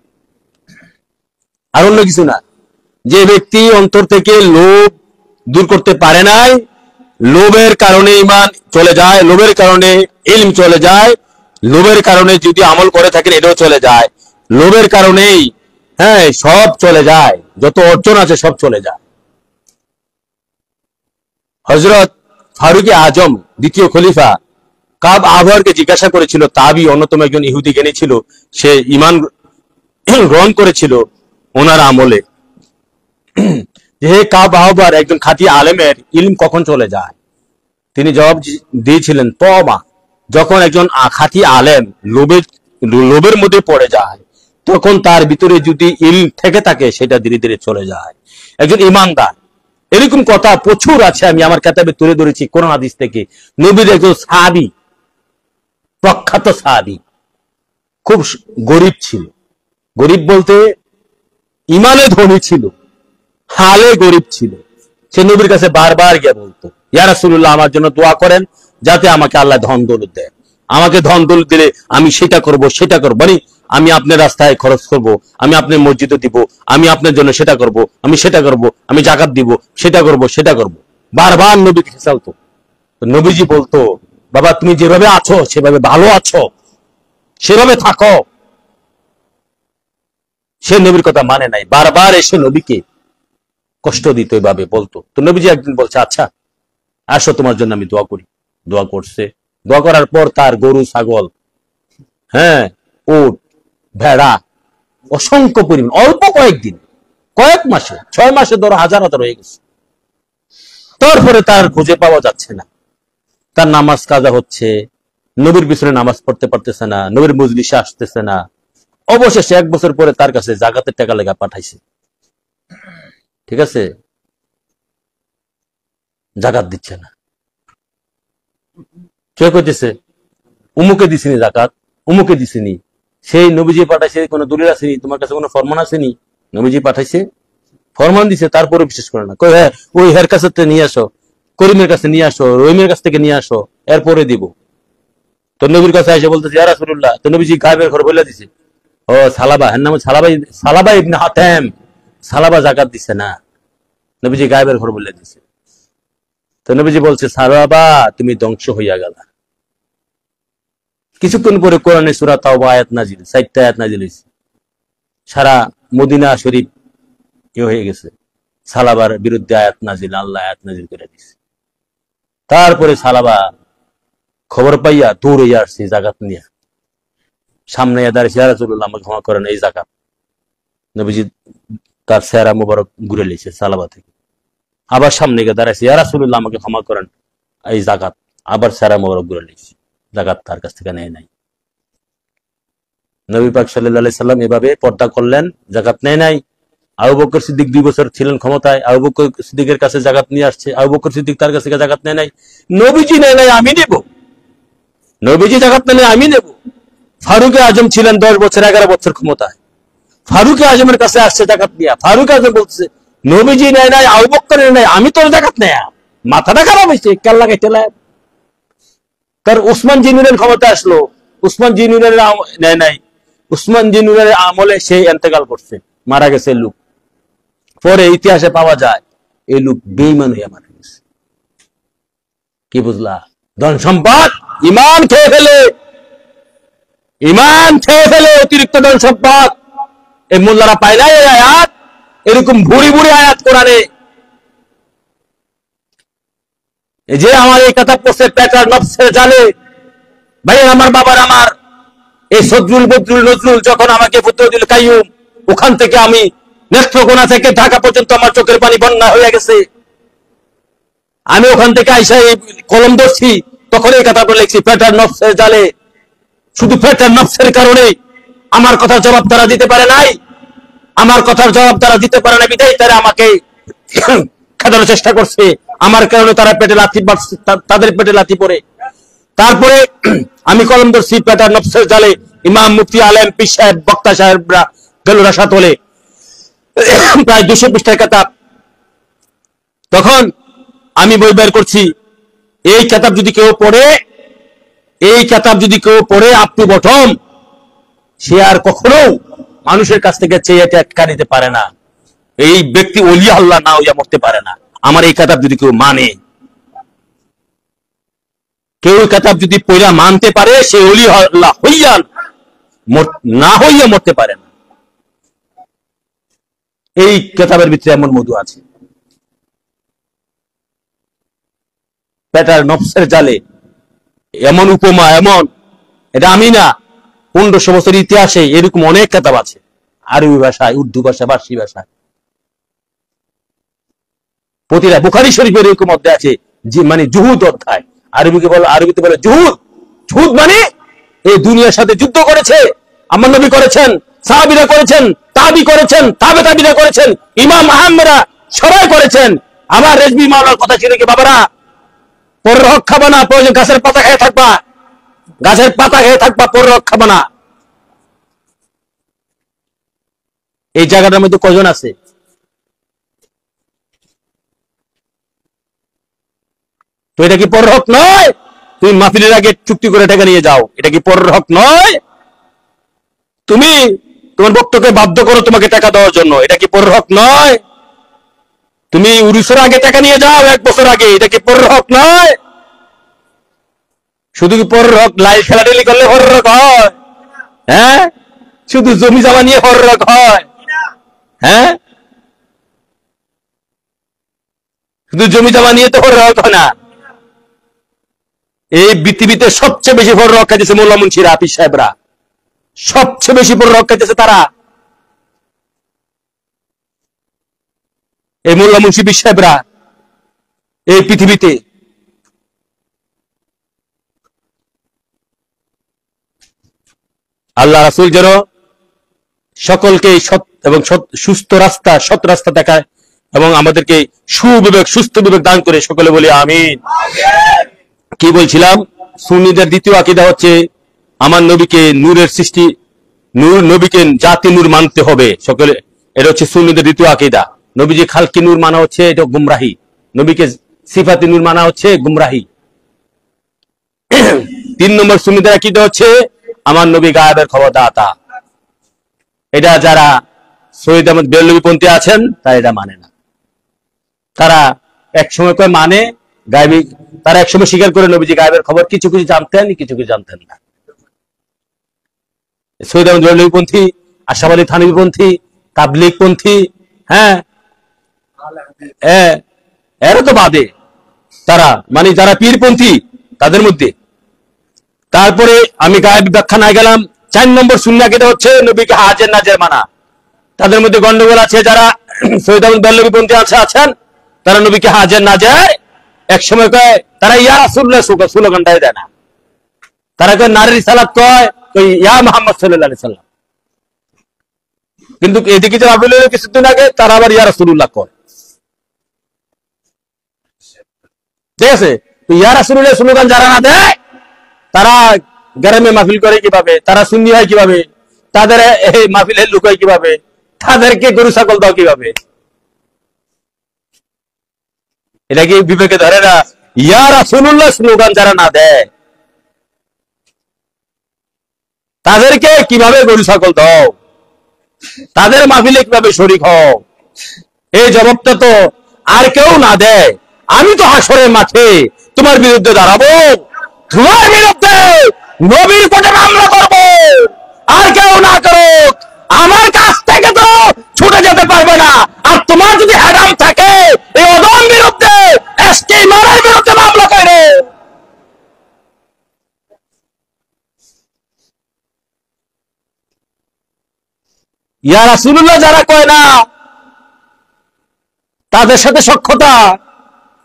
আর অন্য কিছু না। যে ব্যক্তি অন্তর থেকে লোভ দূর করতে পারে নাই, লোভের কারণে ঈমান চলে যায়, লোভের কারণে ইলম চলে যায়, লোভের কারণে যদি আমল করে থাকেন এটাও চলে যায়, লোভের কারণেই হ্যাঁ সব চলে যায়, যত অর্জন আছে সব চলে যায়। হযরত ফারুক আজম দ্বিতীয় খলিফা কাব আহবারকে জিজ্ঞাসা করেছিল, তাবি অন্যতম একজন ইহুদি জ্ঞানী ছিল, সে ঈমান গ্রহণ করেছিল ওনার আমলে, যে হে কাব আহবার, একজন খাঁটি আলেমের ইলম কখন চলে যায়? তিনি জবাব দিয়েছিলেন, তওবা, যখন একজন খাঁটি আলেম লোভের মধ্যে পড়ে যায়, তখন তার ভিতরে যদি ইলম থেকে থাকে সেটা ধীরে ধীরে চলে যায়। একজন ঈমানদার, এরকম কথা প্রচুর আছে, আমি আমার কিতাবে তুলে ধরেছি কোরআন হাদিস থেকে। নবীর একজন সাহাবী, প্রখ্যাত সাহাবী, খুব গরিব ছিল। গরিব বলতে ঈমানে ধনী ছিল, হালে গরিব ছিল। সে নবীর কাছে বারবার গিয়ে বলতো, ইয়া রাসূলুল্লাহ, আমার জন্য দোয়া করেন যাতে আমাকে আল্লাহ ধন দৌলত দেয়। আমাকে ধন দৌলত দিলে আমি সেটা করব, সেটা করব, মানে আমি আপনার রাস্তায় খরচ করব, আমি আপনার মসজিদে দিব, আমি আপনার জন্য সেটা করব, আমি সেটা করব, আমি যাকাত দিব, সেটা করব, সেটা করব। বারবার নবীকে খেসালতো। নবীজি বলতো, বাবা তুমি যেভাবে আছো সেভাবে ভালো আছো, সেভাবে থাকো। সে নবীর কথা মানে নাই, বারবার এসে নবীকে কষ্ট দিত, এভাবে বলতো। তো নবীজি একদিন বলছে, আচ্ছা আসো, তোমার জন্য আমি দোয়া করি। দোয়া করছে। দোয়া করার পর তার গরু, ছাগল, হ্যাঁ, উট, ভেড়া, অসংখ্য পরিমাণ, অল্প কয়েকদিন, কয়েক মাসে, 6 মাসে ধরো হাজার হাজার হয়ে গেছে। তারপরে তার খুঁজে পাওয়া যাচ্ছে না। তার নামাজ কাজা হচ্ছে, নবীর পিছনে নামাজ পড়তে পারতেছে না, নবীর মজলিসে আসতেছে না। অবশেষে 1 বছর পরে তার কাছে জাকাতের টাকা লেখা পাঠাইছে। ঠিক আছে, জাকাত দিচ্ছে না। কে কইতেছে, উমুকে দিছিনি জাকাত, উমুকে দিছিনি। সেই নবীজি পাঠাইছে, কোনো দলিল আসেনি, তোমার কাছে কোনো ফরমান আসেনি? নবীজি পাঠাইছে, ফরমান দিছে, তারপরে বিশ্বাস করে না। কই হ্যাঁ, ওই হের কাছে নিয়ে আসো, করিমের কাছে নিয়ে আসো, রহিমের কাছ থেকে নিয়ে আসো, এরপরে দিব। তো নবীর কাছে এসে বলতেছে, ইয়া রাসূলুল্লাহ। তো নবীজি গায়েবের ঘর বলে দিছে, ও সালাবা, এর নাম সালাবা ইবনে হাতেম, সালাবা জাকাত দিছে না। নবীজি গায়েবের ঘর বলে দিছে। তো নবীজি বলছে, সালাবা তুমি ধ্বংস হইয়া গেলা। কিছুক্ষণ পরে কোরআনে সূরা তাওবা আয়াত নাজিল, 4টা আয়াত নাজিল হয়েছে। সারা মদিনা শরীফ হয়ে গেছে, সালাবার বিরুদ্ধে আয়াত নাজিল, আল্লাহ আয়াত নাজিল করে দিছে। তারপরে সালাবা খবর পাইয়া দৌড়ে আসছে জাকাত নিয়ে, সামনে দাঁড়িয়েছে, ইয়া রাসূলুল্লাহ আমাকে ক্ষমা করেন, এই জাকাত। নবীজি তার চেহারা মোবারক ঘুরে লিয়েছে সালাবা থেকে, আবার সামনে গিয়ে দাঁড়াইছে, ইয়া রাসূলুল্লাহ আমাকে ক্ষমা করেন, এই জাকাত। আবার চেহারা মোবারক ঘুরে লিয়েছে, জাকাত তার কাছ থেকে নেয় নাই। নবী পাক সাল্লাল্লাহু আলাইহি সাল্লাম এভাবে পর্দা করলেন, জাকাত নেয় নাই। আবু বকর সিদ্দিক 2 বছর ছিলেন ক্ষমতায়, আবু বকর সিদ্দিকের কাছে জাকাত নিয়ে আসছে, আবু বকর সিদ্দিক তার কাছে জাকাত নেয় নাই। নবীজি নেয় নাই, আমি নেব। নবীজি জাকাত নেয় নাই, আমি নেব। ফারুক আজম ছিলেন 10 বছর, 11 বছর ক্ষমতায়, ফারুক আজমের কাছে আসছে জাকাত নিয়ে। ফারুক আজম বলছে, নবীজি নেয় নাই, আবু বকর নেয় নাই, আমি তোর জাকাত নেয়া। মাথাটা খারাপ হয়েছে, কাল লাগাইতে লাগে। তার উসমান জিনুরের ক্ষমতা আসলো, উসমান জিনুরের নেয় নাই, উসমান জিনুরের আমলে সে ইন্তেকাল করছে, মারা গেছে লোক। পরে ইতিহাসে পাওয়া যায় এই লোক বেঈমান হইয়া মারা গেছে। কি বুঝলা? ধন সম্পদ ইমান খেয়ে ফেলে, ইমান খেয়ে ফেলে অতিরিক্ত ধন সম্পদ। এই মোল্লারা পায় না এই আয়াত, এরকম ভুরি ভুরি আয়াত কোরআনে। এই যে আমার এই কথা পড়ছে পেটার নফসের জালে। ভাই আমার বাবার, আমার এই সদরুল বদরুল নজরুল যখন আমাকে ফুতুহুল কাইয়ুম, ওখান থেকে আমি নেত্রকোনা থেকে ঢাকা পর্যন্ত আমার চোখের পানি বন্যা হয়ে গেছে। আমি ওখান থেকে আইসা কলম ধরছি, তখন এই কথাটা লিখছি পেটার নফসের জালে। শুধু পেটার নফসের কারণে আমার কথার জবাব তারা দিতে পারে নাই, আমার কথার জবাব তারা দিতে পারে না বিধায় তারা আমাকে খেদানোর চেষ্টা করছে। আমার কারণে তারা পেটে লাথি, তাদের পেটে লাথি পড়ে। তারপরে আমি কলম ধরছি পেটার নফসের জালে। ইমাম, মুফতি, আলেম, পীর সাহেব, বক্তা সাহেবরা গেল রাশাদ হলে, প্রায় 200 পৃষ্ঠার কিতাব। তখন আমি বই বের করছি, এই কিতাব যদি কেউ পড়ে, এই কিতাব যদি কেউ পড়ে আপ টু বটম, সে আর কখনো মানুষের কাছ থেকে চেয়ে টেক্কা নিতে পারে না। এই ব্যক্তি ওলি আল্লাহ না হইয়া মরতে পারে না। আমার এই কিতাব যদি কেউ মানে, কেউ কিতাব যদি পড়া মানতে পারে, সে ওলি আল্লাহ হইয়া না হইয়া মরতে পারে না। এই কিতাবের ভিতরে এমন মধু আছে। পেটার নফসের জালে এমন উপমা, এমন, এটা আমি না, 1500 বছর ইতিহাসে এরকম অনেক কিতাব আছে, আরবি ভাষায়, উর্দু ভাষা, ফার্সি ভাষায়। প্রতিটা বুখারী শরীফের এরকম অধ্যায় আছে, যে মানে জুহুদ অধ্যায়। আরবিতে বলে জুহুদ। জুহুদ মানে এই দুনিয়ার সাথে যুদ্ধ করেছে, আমার নবী করেছেন, সাহাবীরা করেছেন, তাবি করেছেন, তাবে তাবিরা করেছেন, ইমাম আহমদরা সবাই করেছেন। আমার রেজবি মাওলার কথা ছিল কি, বাবারা পরের হক খাবা না, প্রয়োজন গাছের পাতা খেয়ে থাকবা, গাছের পাতা খেয়ে থাকবা, পরের হক খাবা না। এই জায়গাটার মধ্যে কজন আছে? তো এটা কি পরের হক নয়? তুমি মাহফিলের আগে চুক্তি করে টাকা নিয়ে যাও, এটা কি পরের হক নয়? তুমি তোমার বক্তকে বাধ্য করো তোমাকে টাকা দেওয়ার জন্য, এটা কি পরের হক নয়? তুমি উরুসের আগে টাকা নিয়ে যাও 1 বছর আগে, এটা কি পরের হক নয়? শুধু কি পরের হক লাইভ খেলাটেলি করলে পরের হক হয়? হ্যাঁ, শুধু জমি জমা নিয়ে পরের হক হয়? হ্যাঁ, শুধু জমি জমা নিয়ে তো পরের হক হয় না। এই পৃথিবীতে সবচেয়ে বেশি পরের হক খাইতেছে মোল্লা মুন্সিরা, হাফিজ সাহেবরা, সবচেয়ে বেশি পরের হক খাইতেছে তারা। এই মোল্লা মুন্সি, পীর সাহেবরা এই পৃথিবীতে। আল্লাহ রাসূল যেন সকলকে সৎ এবং সুস্থ রাস্তা, সৎ রাস্তা দেখায় এবং আমাদেরকে সুবিবেক, সুস্থ বিবেক দান করে। সকলে বলি আমিন। কি বলছিলাম? সুন্নিদের দ্বিতীয় আকীদা হচ্ছে আমার নবীকে নূরের সৃষ্টি, নবীকে জাতি নূর মানতে হবে সকলে। এটা হচ্ছে সুন্নিদের দ্বিতীয় আকীদা। নবীজি খালকি নূর মানা হচ্ছে এটা গুমরাহি, নবীকে সিফাতি নূর মানা হচ্ছে গুমরাহি। 3 নম্বর সুন্নিদের আকীদা হচ্ছে আমার নবী গায়েবের খবর দাতা। এটা যারা সৈয়দ আহমদ বেরলভী পন্থী আছেন তারা এটা মানে না। তারা একসময় কয় মানে গায়েবী, তারা একসময় স্বীকার করে নবীজি গায়েবের খবর কিছু কিছু জানতেন, কিছু কিছু জানতেন না। সৈয়দ আহমদ বেরলভী পন্থী, আশরাফ আলী থানভী পন্থী, তাবলীগ পন্থী, হ্যাঁ, এরা তো বাদে, তারা মানে যারা পীরপন্থী তাদের মধ্যে। তারপরে আমি গায়েব ব্যাখ্যা না গেলাম। 4 নম্বর সুন্নাহ আকীদা হচ্ছে নবীকে হাজের নাজের মানা। তাদের মধ্যে গন্ডগোল আছে, যারা সৈয়দ আহমদ বেরলভী পন্থী আছেন তারা নবীকে হাজের নাজের এক সময় কয়, তারা ইয়া রাসূলুল্লাহ স্লোগানটাই দেয় না। তারা কয় নারী রিসালাত, কয় ইয়া মুহাম্মদ সাল্লাল্লাহু আলাইহি সাল্লাম। কিন্তু এদিকে যে আবুল কিছুদিন আগে তারা আবার ইয়া রাসূলুল্লাহ কয়। ঠিক আছে, ইয়া রাসূলুল্লাহ স্লোগান যারা না দেয় তারা গ্রামে মাহফিল করে কিভাবে? তারা সুন্নি হয় কিভাবে? তাদের এই মাহফিলের লোক হয় কিভাবে? তাদেরকে গরু ছাগল দাও কিভাবে? এটা কি বিবেকে ধরে না? ইয়া রাসূলুল্লাহ স্লোগান যারা না দেয় তাদেরকে কিভাবে গরু ছাগল দাও, তাদের মাহফিলে কিভাবে শরীক হও, এই জবাবটা তো আর কেউ না দেয়। আমি তো হাসরের মাঠে তোমার বিরুদ্ধে দাঁড়াবো, তোমার বিরুদ্ধে নবীর কোটে মামলা করব, আর কেউ না করুক, আমার কাছ থেকে তো ছুটে যেতে পারবে না। আর তোমার যদি হ্যাডাম থাকে এই অদম বিরুদ্ধে, এসকে ইমানের বিরুদ্ধে মামলা করে। ইয়া রাসূলুল্লাহ যারা কয় না, তাদের সাথে সখ্যতা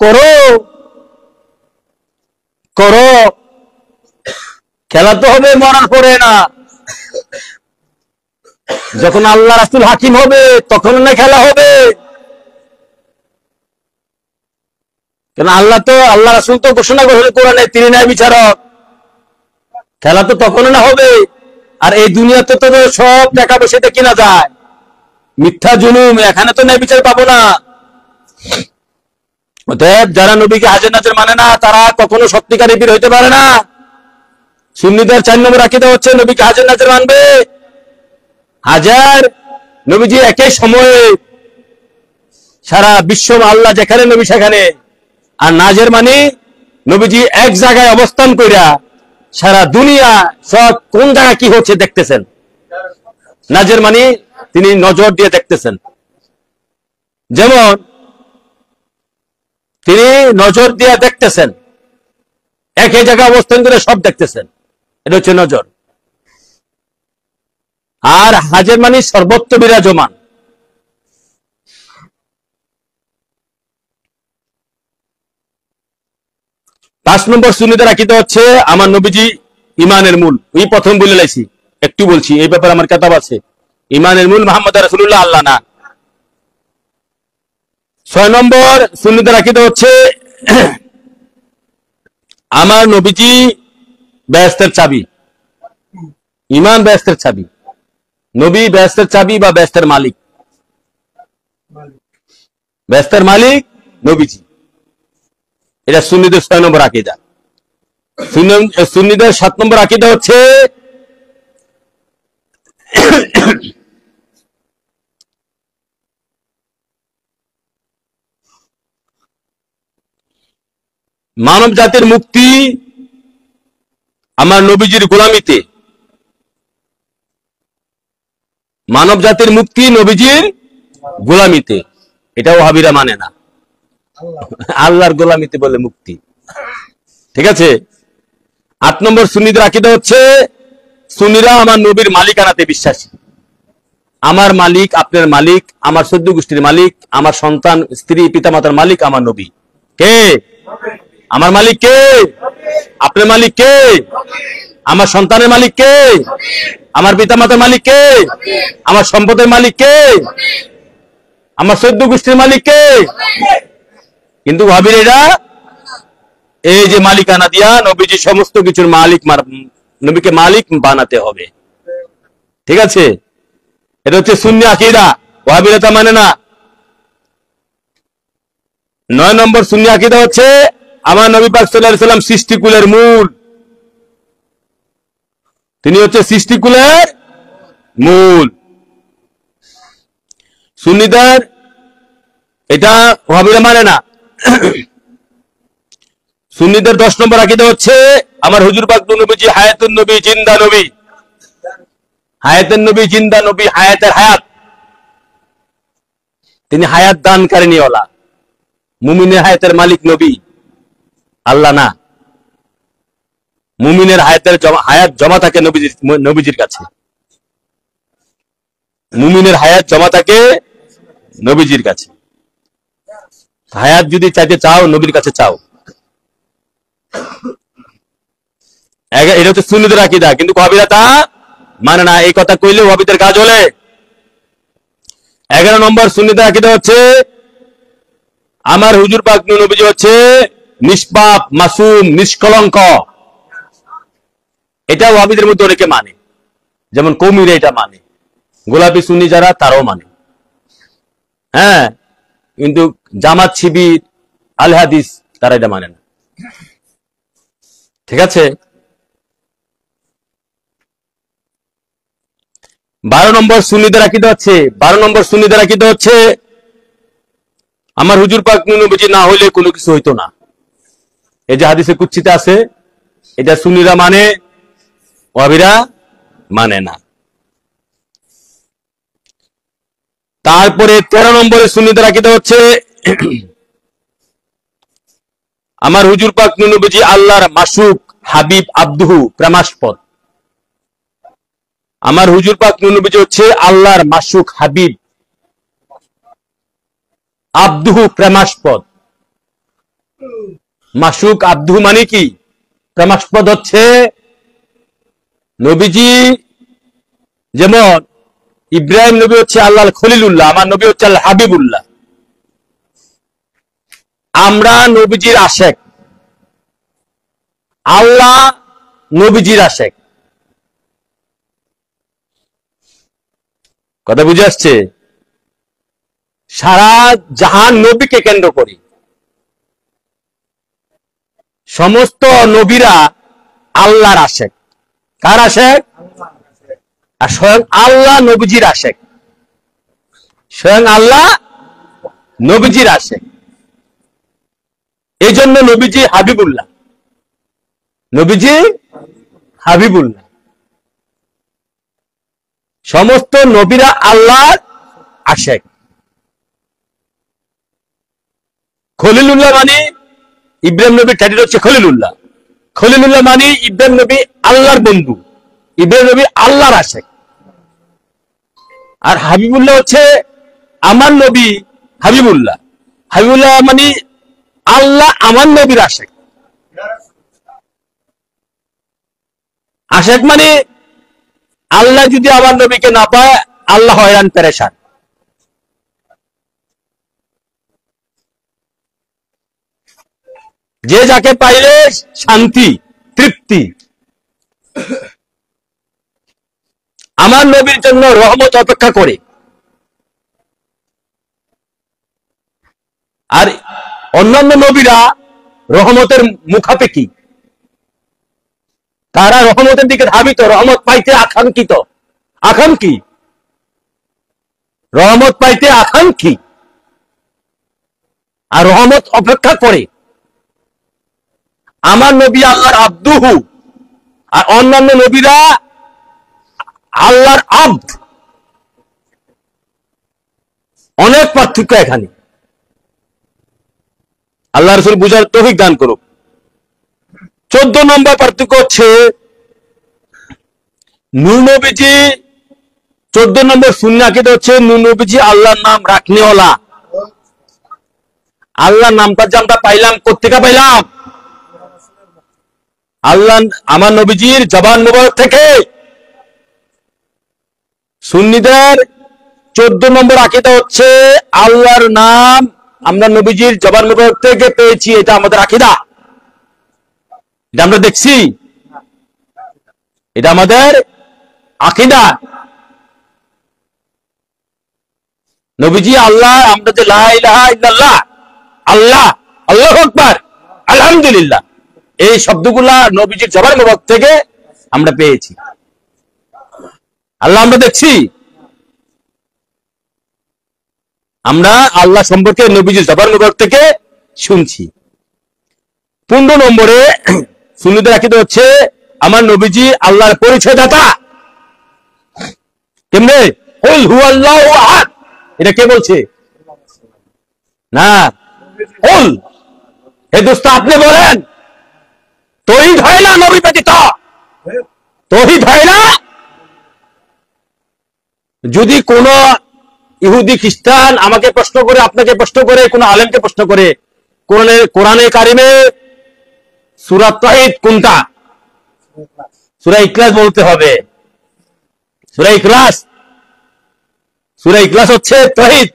করো করো, খেলা তো হবে মরার পরে না। যখন আল্লাহ রাসূল হাকিম হবে তখন না খেলা হবে। কেন আল্লাহ রাসূল তো ঘোষণা করেছেন কোরআনে তিনি ন্যায় বিচারক। খেলা তো তখন না হবে। আর এই দুনিয়াতে তো সব টাকা পয়সাতে কিনা যায়, মিথ্যা জুলুম, এখানে তো ন্যায় বিচার পাবো না। অতএব যারা নবীকে হাজির নাজির মানে না, তারা কখনো সত্যিকারী বীর হইতে পারে না। সুন্নিদের 4 নম্বর আকীদা হচ্ছে নবীকে হাজির নাজির মানবে। হাজার নবীজি একই সময়ে সারা বিশ্ব, আল্লাহ যেখানে নবী সেখানে। আর নাজের মানে নবীজি এক জায়গায় অবস্থান কইরা সারা দুনিয়া সব কোন জায়গায় কি হচ্ছে দেখতেছেন। নাজের মানে তিনি নজর দিয়ে দেখতেছেন। যেমন তিনি নজর দিয়ে দেখতেছেন, একই জায়গায় অবস্থান করে সব দেখতেছেন, এটা হচ্ছে নজর। আর হাজের মানে সর্বত্র বিরাজমান। পাঁচ নম্বর সুন্নিদের আকীদা হচ্ছে আমার নবীজি ইমানের মূল। ওই প্রথম বলে লাইছি, একটু বলছি, এই ব্যাপারে আমার কিতাব আছে। ইমানের মূল মুহাম্মদ রাসূলুল্লাহ, আল্লাহ না। 6 নম্বর সুন্নিদের আকীদা হচ্ছে আমার নবীজি বেহেশতের চাবি। ইমান বেহেশতের চাবি, নবী বেহেশতের চাবি বা বেহেশতের মালিক। বেহেশতের মালিক নবীজি, এটা সুন্নিদের 6 নম্বর আকীদা। সুন্নিদের 7 নম্বর আকীদা হচ্ছে মানব জাতির মুক্তি আমার নবীজির গোলামিতে। মানব জাতির মুক্তি নবীজির গোলামিতে, এটাও ওয়াহাবীরা মানে না। আল্লাহর গোলামিতে বলে মুক্তি, ঠিক আছে। 8 নম্বর সুন্নিদের আকীদা হচ্ছে সুন্নিরা আমার নবীর মালিকানাতে বিশ্বাসী। আমার মালিক, আপনার মালিক, আমার 14 গোষ্ঠীর মালিক, আমার সন্তান, স্ত্রী, পিতামাতার মালিক আমার নবী। কে? আমার মালিক কে? আপনার মালিক কে? আমার সন্তানের মালিক কে? আমার পিতামাতার মালিক কে? আমার সম্পদের মালিক কে? আমার 14 গোষ্ঠীর মালিক কে? কিন্তু ভাবির এরা এই যে মালিকানা দিয়া নবীজি সমস্ত কিছুর মালিক, নবীকে মালিক বানাতে হবে, ঠিক আছে। এটা হচ্ছে সুন্নি আকীদা, ওয়াহাবীরা তা মানে না। 9 নম্বর সুন্নি আকীদা হচ্ছে আমার নবী পাক সাল্লাল্লাহু আলাইহি সাল্লাম সৃষ্টিকুলের মূল। তিনি হচ্ছে সৃষ্টিকুলের মূল। সুন্নিদের এটা ওয়াহাবীরা মানে না। সুন্নিদের 10 নম্বর আকীদা হচ্ছে আমার হুজুর পাক নবীজি হায়াতুন নবী, জিন্দা নবী। হায়াতুন নবী, জিন্দা নবী, হায়াতের হায়াত, তিনি হায়াত দানকারিনীওয়ালা। মুমিনের হায়াতের মালিক নবী, আল্লাহ না। মুমিনের হায়াত জমা থাকে নবীজির কাছে। মুমিনের হায়াত জমা থাকে নবীজির কাছে। হায়াত যদি চাইতে চাও নবীর কাছে চাও। এটা হচ্ছে সুন্নিদের আকীদা, কিন্তু ওয়াহাবীরা তা মানে না। এই কথা কইলে ওয়াহাবীদের কাজ হলে। 11 নম্বর সুন্নিদের আকীদা হচ্ছে আমার হুজুর পাক নবীজি হচ্ছে নিষ্পাপ, মাসুম, নিষ্কলঙ্ক। এটা ওয়াহাবীদের মধ্যে অনেকে মানে, যেমন কওমিরা এটা মানে, গোলাপি সুন্নি যারা তারাও মানে। হ্যাঁ, কিন্তু জামাত, শিবির, আল হাদিস তারা এটা মানে না, ঠিক আছে। 12 নম্বর সুন্নিদের আকীদা হচ্ছে 12 নম্বর সুন্নিদের আকীদা হচ্ছে আমার হুজুর পাক নবীজি না হইলে কোনো কিছু হইতো না। এই যে হাদিসে কুদসিতে আছে, এটা সুন্নিরা মানে, ওয়াহাবিরা মানে না। তারপরে 13 নম্বরে সুন্নিদের আকীদা হচ্ছে আমার হুজুর পাক নবীজি আল্লাহর মাসুক, হাবিব, আব্দুহু, প্রেমাস্পদ। আমার হুজুর পাক নবীজি হচ্ছে আল্লাহর মাসুক, হাবিব, আব্দুহু, প্রেমাস্পদ। মাসুক আব্দুহু মানে কি? প্রেমাস্পদ হচ্ছে নবীজি, যেমন ইব্রাহিম নবী হচ্ছে আল্লাহর খলিলুল্লাহ, আমার নবী হচ্ছে আল্লাহ হাবিবুল্লাহ। আমরা নবীজির আশেক, আল্লাহ নবীজির আশেক। কথা বুঝে আসছে? সারা জাহান নবীকে কেন্দ্র করি। সমস্ত নবীরা আল্লাহর আশেক। কার আশেক? আর স্বয়ং আল্লাহ নবীজির আশেক। স্বয়ং আল্লাহ নবীজির আশেক। এই জন্য নবীজি হাবিবুল্লাহ, নবীজি হাবিবুল্লাহ। সমস্ত নবীরা আল্লাহর আশেক। খলিলুল্লাহ মানে ইব্রাহিম নবীর টাইটেল হচ্ছে খলিলুল্লাহ। খলিলুল্লাহ মানে ইব্রাহিম নবী আল্লাহর বন্ধু, ইব্রাহিম নবী আল্লাহর আশেক। আর হাবিবুল্লাহ হচ্ছে আমার নবী হাবিবুল্লাহ। হাবিবুল্লাহ মানে আল্লাহ আমার নবীর আশেক। আশেক মানে আল্লাহ যদি আমার নবীকে না পায়, আল্লাহ হয়রান পেরেশান। যে যাকে পাইলে শান্তি, তৃপ্তি। আমার নবীর জন্য রহমত অপেক্ষা করে। আর অন্যান্য নবীরা রহমতের মুখাপেক্ষী, তারা রহমতের দিকে ধাবিত, রহমত পাইতে আকাঙ্ক্ষিত, আকাঙ্ক্ষী, রহমত পাইতে আকাঙ্ক্ষী, আর রহমত অপেক্ষা করে। আমার নবী আল্লাহর আব্দুহু, আর অন্যান্য নবীরা আল্লাহর আব্দ। অনেক পার্থক্য এখানে। আল্লাহ রাসূল বুঝার তৌফিক দান করুক। 14 নম্বর পার্থক্য হচ্ছে নূহ নবীজি, 14 নম্বর সুন্নাহ আকীদা হচ্ছে নূহ নবীজি আল্লাহর নাম রাখনেওয়ালা। আল্লাহর নামটা যে আমরা পাইলাম, কোত্থেকে পাইলাম? আল্লাহ আমার নবীজির জবান মুবারক থেকে। সুন্নিদের 14 নম্বর আকীদা হচ্ছে আল্লাহর নাম আমরা নবীজির জবান মুবারক থেকে পেয়েছি। এটা আমাদের আকীদা, এটা আমরা দেখছি, এটা আমাদের আকীদা। নবীজি আল্লাহ, আমরা যে লা ইলাহা ইল্লাল্লাহ, আল্লাহ, আল্লাহু আকবার, আলহামদুলিল্লাহ, এই শব্দগুলা নবীজির জবান মুবারক থেকে আমরা পেয়েছি। আল্লাহ আমরা দেখছি, আমরা আল্লাহ সম্পর্কে নবীজির জবান মুবারক থেকে শুনছি। 15 নম্বরে সুন্নিদের আকীদা হচ্ছে আমার নবীজি আল্লাহর পরিচয়দাতা। কেমনে? কুল হুয়াল্লাহু আহাদ। এটা কে বলছে? না, কুল। হে দোস্ত, আপনি বলেন তৌহিদ হয় না নবী ব্যতীত? তৌহিদ হয় না? যদি কোন ইহুদি খ্রিস্টান আমাকে প্রশ্ন করে, আপনাকে প্রশ্ন করে, কোন আলেমকে প্রশ্ন করে, কোরআনে কারিমে সূরা তাওহীদ কোনটা? সূরা ইখলাস বলতে হবে। সূরা ইখলাস, সূরা ইখলাস হচ্ছে তাওহীদ।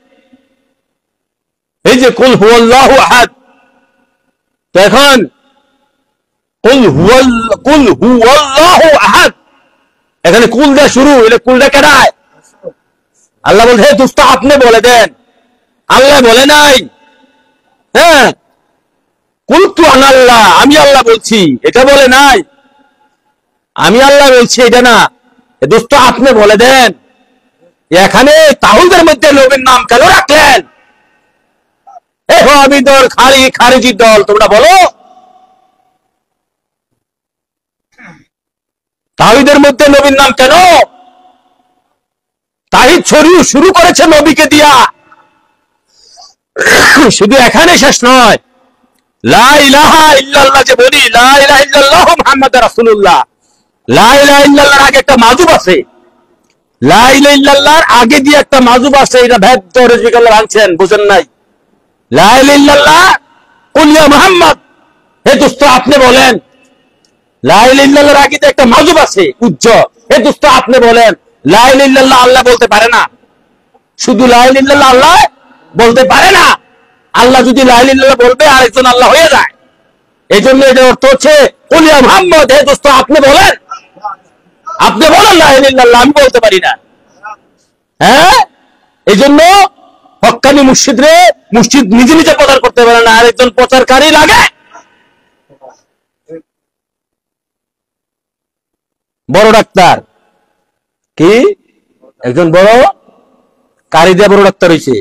এই যে কুল হুয়াল্লাহু আহাদ, তো এখন কুল হুয়াল্লাহু আহাদ, এখানে কুল দিয়ে শুরু, এটা কুলটা কেডায়? আল্লাহ বলছে, হে দোস্ত আপনি বলে দেন। আল্লাহ বলে নাই, হ্যাঁ, কুলতু আনাল্লাহ, আমি আল্লাহ বলছি, এটা বলে নাই। আমি আল্লাহ বলছি এটা না, দোস্ত আপনি বলে দেন। এখানে তাহুদের মধ্যে নবীর নাম কেন রাখলেন? ওহাবি দল, খারিজি দল, তোমরা বলো তাহিদের মধ্যে নবীর নাম কেন? তাহিদ ছড়িয়ে শুরু করেছে নবীকে দিয়া। শুধু এখানে শেষ নয়, লা ইলাহা ইল্লাল্লাহ যে বলি, লা ইলাহা ইল্লাল্লাহ মুহাম্মাদুর রাসূলুল্লাহ, লা ইলাহা ইল্লাল্লাহর আগে একটা মাযুব আছে, লা ইলাহা ইল্লাল্লাহর আগে দিয়ে একটা মাযুব আছে। এটা ভেদ রেজিকাল্লাহ আনছেন, বুঝেন নাই? লা ইলাহা ইল্লাল্লাহ কুল ইয়া মুহাম্মদ, হে দোস্ত আপনি বলেন। লা ইলাহা ইল্লাল্লাহর আগে একটা মাযুব আছে উজ্জ, হে দোস্ত আপনি বলেন। লা ইলাহা ইল্লাল্লাহ আল্লাহ বলতে পারে না, শুধু লা ইলাহা ইল্লাল্লাহ আল্লাহ বলতে পারে না। আল্লাহ যদি লা ইলাহা ইল্লাল্লাহ বলবে আরেকজন আল্লাহ হয়ে যায়। এই জন্য এটার অর্থ হচ্ছে কুল ইয়া মুহাম্মদ, হে দোস্ত আপনি বলেন, আপনি বলেন লা ইলাহা ইল্লাল্লাহ, আমি বলতে পারি না। হ্যাঁ, এই জন্য হক্কানি মুর্শিদরে মুর্শিদ নিজে নিজে প্রচার করতে পারে না, আরেকজন প্রচারকারী লাগে। বড় ডাক্তার কি একজন বড় কারি দিয়া বড় ডাক্তার হয়েছে।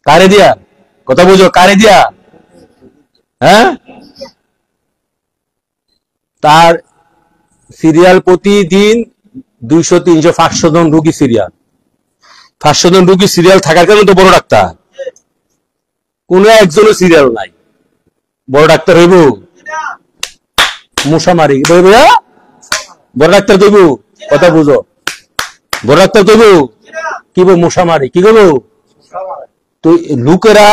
কারে দিয়া, কথা বুঝো, কারে দিয়া। হ্যাঁ, তার সিরিয়াল প্রতিদিন 200-300 500 জন রুগী সিরিয়াল, 500 জন রুগী সিরিয়াল থাকার কারণে তো বড় ডাক্তার। কোন একজনও সিরিয়াল নাই, বড় ডাক্তার হইব? মশা মারি বড় ডাক্তার কইব, কথা বুঝো, বড় ডাক্তার কইব কি মশা মারি, কি করবো? তো লোকেরা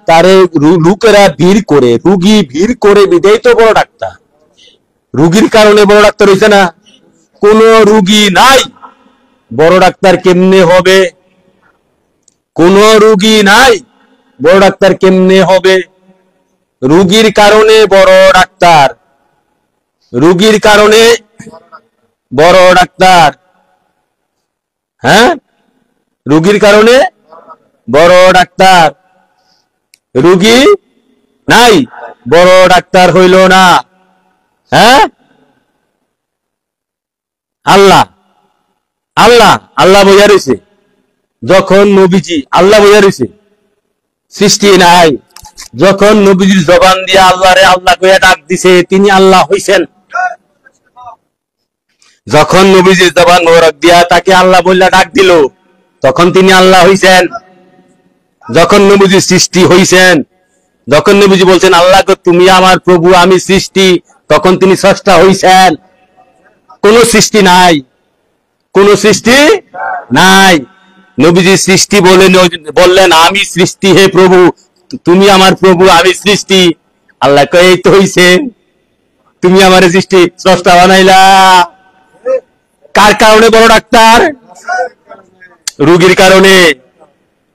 তারে, লোকেরা ভিড় করে, রুগী ভিড় করে বিদেই তো বড় ডাক্তার। রুগীর কারণে বড় ডাক্তার হইছে না? কোন রুগী নাই, বড় ডাক্তার কেমনে হবে? কোন রুগী নাই, বড় ডাক্তার কেমনে হবে? রুগীর কারণে বড় ডাক্তার, রুগীর কারণে বড় ডাক্তার। হ্যাঁ, রুগীর কারণে বড় ডাক্তার। রুগী নাই, বড় ডাক্তার হইল না। হ্যাঁ, আল্লাহ আল্লাহ আল্লাহ বইয়া রয়েছে। যখন নবীজি, আল্লাহ বইয়া রয়েছে, সৃষ্টি নাই। যখন নবীজির জবান দিয়ে আল্লাহরে আল্লাহ কইয়া ডাক দিছে, তিনি আল্লাহ হইছেন। যখন নবীজির জবান মোবারক দিয়া তাকে আল্লাহ বললা ডাক দিল, তখন তিনি আল্লাহ হইছেন। যখন নবীজি সৃষ্টি হইছেন, যখন নবীজি বলছেন আল্লাহ তুমি আমার প্রভু, আমি সৃষ্টি, তখন তিনি স্রষ্টা হইছেন। কোন সৃষ্টি নাই, কোন সৃষ্টি নাই। নবীজি সৃষ্টি বললেন আমি সৃষ্টি, হে প্রভু তুমি আমার প্রভু, আমি সৃষ্টি। আল্লাহ কয় এই তো হইছে, তুমি আমার সৃষ্টি, স্রষ্টা বানাইলা। কার কারণে বড় ডাক্তার? রুগীর কারণে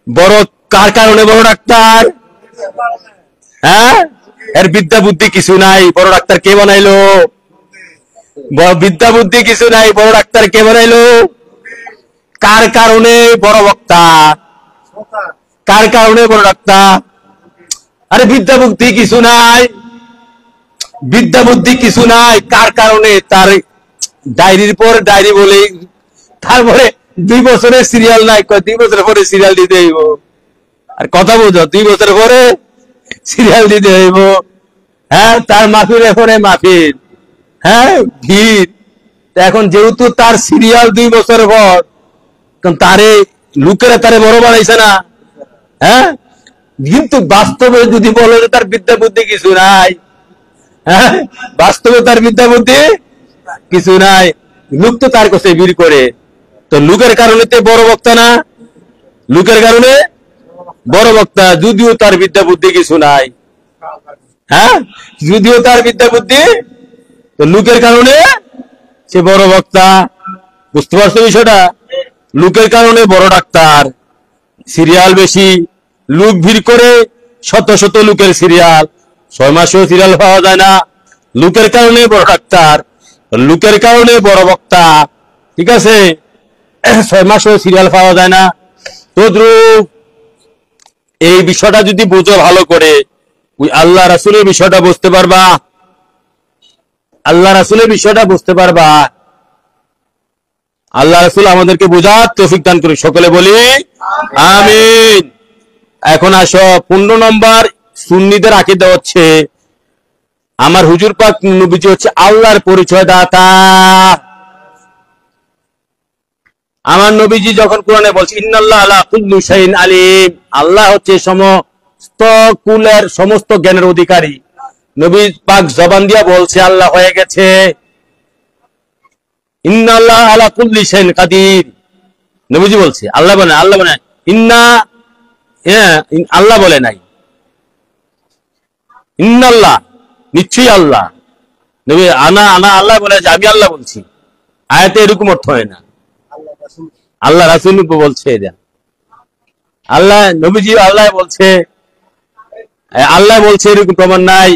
বড়। কার কারণে বড় ডাক্তার? হ্যাঁ, এর বিদ্যা বুদ্ধি কিছু নাই, বড় ডাক্তার কে বানাইলো? বিদ্যা বুদ্ধি কিছু নাই, বড় ডাক্তার কে বানাইলো? কার কারণে বড় বক্তা? কার কারণে বড় ডাক্তার? আরে বিদ্যা বুদ্ধি কিছু নাই, বিদ্যা বুদ্ধি কিছু নাই। কার কারণে? তার ডায়েরির পর ডায়েরি বলে, তারপরে 2 বছরের সিরিয়াল নাই, 2 বছর পরে সিরিয়াল দিতে হইব। আর কথা বুঝো, 2 বছর পরে সিরিয়াল দিতে হইব। হ্যাঁ, তার মাহফিল এখানে মাহফিল, হ্যাঁ ভিড়। এখন যেহেতু তার সিরিয়াল 2 বছর পর, তারে লোকেরা তারে বড় বানাইছে না? হ্যাঁ, কিন্তু বাস্তবে যদি বলো যে তার বিদ্যা বুদ্ধি কিছু নাই, হ্যাঁ, বাস্তবে তার বিদ্যা বুদ্ধি কিছু নাই, লোক তো তার কাছে ভিড় করে। তো লোকের কারণে তো বড় বক্তা না, লোকের কারণে বড় বক্তা, যদিও তার বিদ্যা বুদ্ধি কিছু নাই। হ্যাঁ, যদিও তার বিদ্যা বুদ্ধি, তো লোকের কারণে সে বড় বক্তা। বুঝতে পারছো বিষয়টা? লোকের কারণে বড় ডাক্তার, সিরিয়াল বেশি, লোক ভিড় করে, শত শত লোকের সিরিয়াল, 6 মাসেও সিরিয়াল পাওয়া যায় না। লোকের কারণে বড় ডাক্তার, লোকের কারণে বড় বক্তা, ঠিক আছে? 6 মাসেও সিরিয়াল পাওয়া যায় না। তদ্রুপ এই বিষয়টা যদি বুঝো ভালো করে, ওই আল্লাহ রাসূলের বিষয়টা বুঝতে পারবা, আল্লাহ রাসূলের বিষয়টা বুঝতে পারবা। আল্লাহ রাসূল আমাদেরকে বোঝার তৌফিক দান করুন, সকলে বলি আমিন। এখন আসো 15 নম্বর সুন্নিদের আকীদা হচ্ছে আমার হুজুর পাক নবীজি হচ্ছে আল্লাহর পরিচয় দাতা। আমার নবীজি যখন কোরআনে বলছে ইন্নাল্লাহ আলা কুল্লি শাইইন আলিম, আল্লাহ হচ্ছে সমস্ত কুলের সমস্ত জ্ঞানের অধিকারী, নবী পাক জবান দিয়া বলছে আল্লাহ হয়ে গেছে। ইন্নাল্লাহ আলা কুল্লি শাইইন কাদির, নবীজি বলছে, আল্লাহ বলে, আল্লাহ বলে ইন্না, আল্লাহ বলে নাই, ইন্নাল্লাহ নিশ্চয়ই আল্লাহ। নবী আনা আনা আল্লাহ বলে যে আমি আল্লাহ বলছি, আয়াতে এরকম অর্থ হয় না, আল্লাহ রাসূল বলছে এটা, আল্লাহ নবীজি আল্লাহ বলছে, আল্লাহ বলছে এরকম প্রমাণ নাই,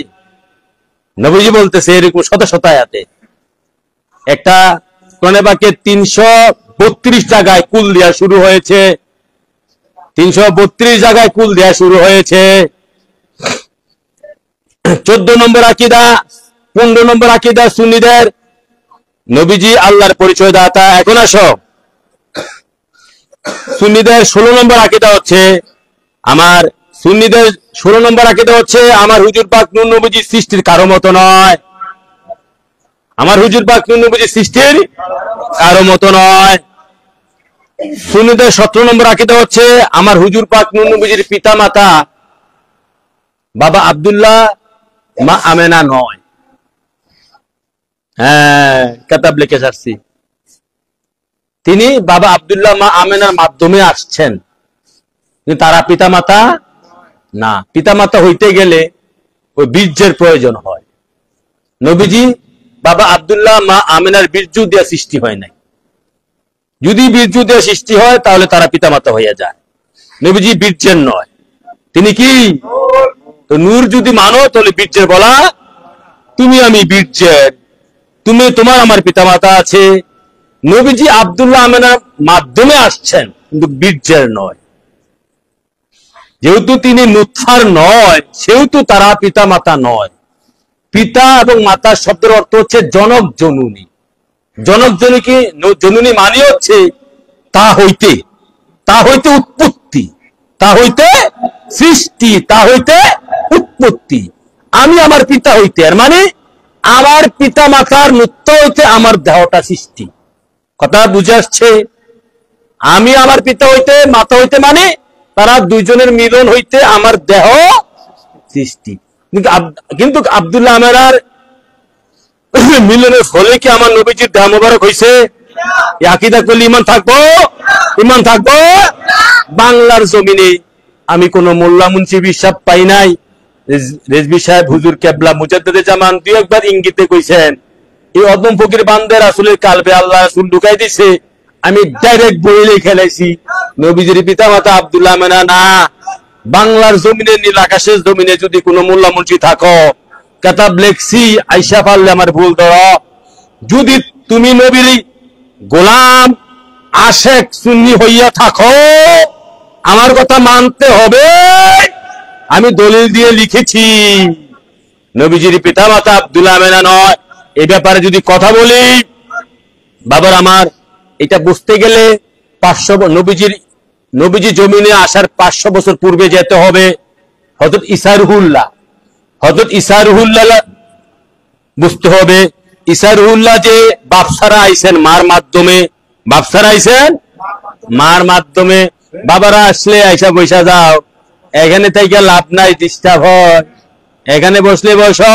নবীজি বলতেছে এরকম শত শত আয়াতে। একটা কোরআনে পাকে 332 জায়গায় কুল দেয়া শুরু হয়েছে, 332 জায়গায় কুল দেয়া শুরু হয়েছে। 14 নম্বর আকীদা, 15 নম্বর আকীদা সুন্নিদের নবীজি আল্লাহর পরিচয় দাতা। এখন আসো সুন্নিদের 16 নম্বর আকীদা হচ্ছে আমার সুন্নিদের 16 নম্বর আকীদা হচ্ছে আমার হুজুর পাক নূর নবীজি সৃষ্টির কারো মতো নয়, আমার হুজুর পাক নূর নবীজি সৃষ্টির কারো মতো নয়। সুন্নিদের 17 নম্বর আকীদা হচ্ছে আমার হুজুর পাক নূর নবীজির পিতা মাতা বাবা আব্দুল্লাহ মা আমেনা নয়। হ্যাঁ, কিতাব লিখে আসছি, তিনি বাবা আব্দুল্লাহ মা আমেনার মাধ্যমে আসছেন, কিন্তু তারা পিতা মাতা না। পিতা মাতা হইতে গেলে ওই বীর্যের প্রয়োজন হয়, নবীজি বাবা আব্দুল্লাহ মা আমেনার বীর্য দিয়ে সৃষ্টি হয় নাই। যদি বীর্য দিয়ে সৃষ্টি হয় তাহলে তারা পিতা মাতা হইয়া যায়, নবীজি বীর্যের নয়, তিনি কি? তো নূর যদি মানো তাহলে বীর্যের বলা, তুমি আমি বীর্যের, তুমি তোমার আমার পিতা মাতা আছে। নবীজি আব্দুল্লাহ আমেনার মাধ্যমে আসছেন কিন্তু বীর্যের নয়, যেহেতু তিনি নুতফার নয় সেহেতু তারা পিতা মাতা নয়। পিতা এবং মাতা শব্দের অর্থ হচ্ছে জনক জননী। জনক জননী, জননী মানে হচ্ছে তা হইতে, তা হইতে উৎপত্তি, তা হইতে সৃষ্টি, তা হইতে উৎপত্তি। আমি আমার পিতা হইতে, আর মানে আমার পিতা মাতার নুত্ত হইতে আমার দেহটা সৃষ্টি। কথা বুঝে আসছে? আমি আমার পিতা হইতে মাতা হইতে মানে তারা দুইজনের মিলন হইতে আমার দেহ সৃষ্টি। কিন্তু আব্দুল্লাহ আমেনার মিলনের ফলে কি আমার নবীজির দেহ মোবারক হইছে? আকীদা করলে ইমান থাকবো, ইমান থাকবো। বাংলার জমিনে আমি কোন মোল্লা মুন্সি বিশ্বাস পাই নাই। রেজবি সাহেব হুজুর কেবলা মুজাদ্দিদে জামান 2 একবার ইঙ্গিতে কইছেন এই অদম ফকির বান্দার রাসূলের কালবে আল্লাহ রাসূল ঢুকাই দিছে। আমি ডাইরেক্ট বই লিখে লাইছি নবীজির পিতা মাতা আব্দুল্লাহ আমেনা না। বাংলার জমিনে নীল আকাশের জমিনে যদি কোনো মোল্লা মুন্সি থাকো, কিতাব লেখছি, আইসা পারলে আমার ভুল ধরো। যদি তুমি নবীর গোলাম আশেক সুন্নি হইয়া থাকো, আমার কথা মানতে হবে। আমি দলিল দিয়ে লিখেছি নবীজির পিতা মাতা আব্দুল্লাহ আমেনা নয়। এই ব্যাপারে যদি কথা বলি, বাবার আমার এটা বুঝতে গেলে 500 নবীজি জমিনে আসার 500 বছর পূর্বে যেতে হবে। হযরত ঈসা রুহুল্লাহ বুঝতে হবে। ঈসা রুহুল্লাহ যে বাপসারা আইছেন মার মাধ্যমে, বাপসারা আইছেন মার মাধ্যমে। বাবারা আসলে আইসা বৈশা যাও, এখানে থেকে লাভ নাই, ডিস্টার্ব হয়। এখানে বসলে বসো,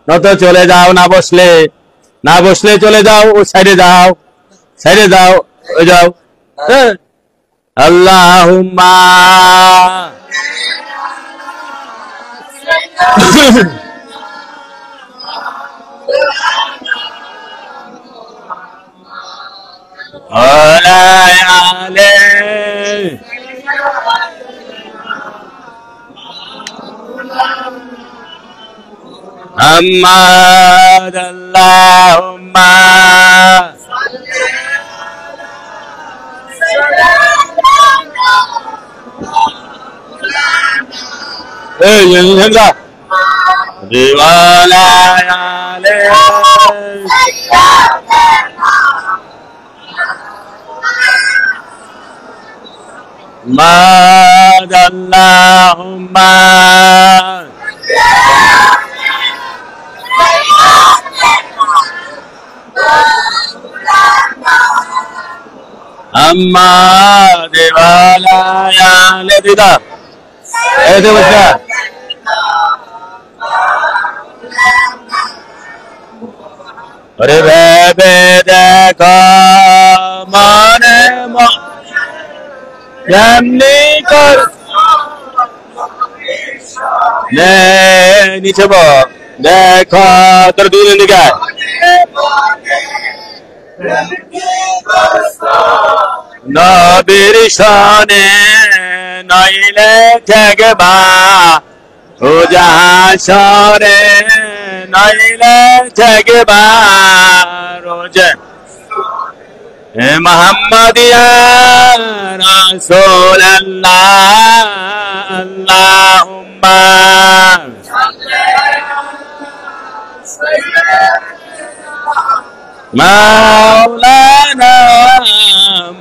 নত চলে যাও, না বসলে চলে যাও, ও সাইডে যাও, সাইডে যাও, ওই যাও। আল্লাহুম্মা محمد اللهم মাদাল্লাহুম্মা আম্মা দেওয়ালায়া লেদিদা এই তো বচ্চা अरे भे देखो माने যেমনি কর নে নিচে বল দেখো তোর দুই দিকে নবীর শানে নইলে থাকবা ও জাহাসরে নইলে থাকবা রোজ মুহাম্মাদিয়া রাসূলুল্লাহ আল্লাহুম্মা মাওলানা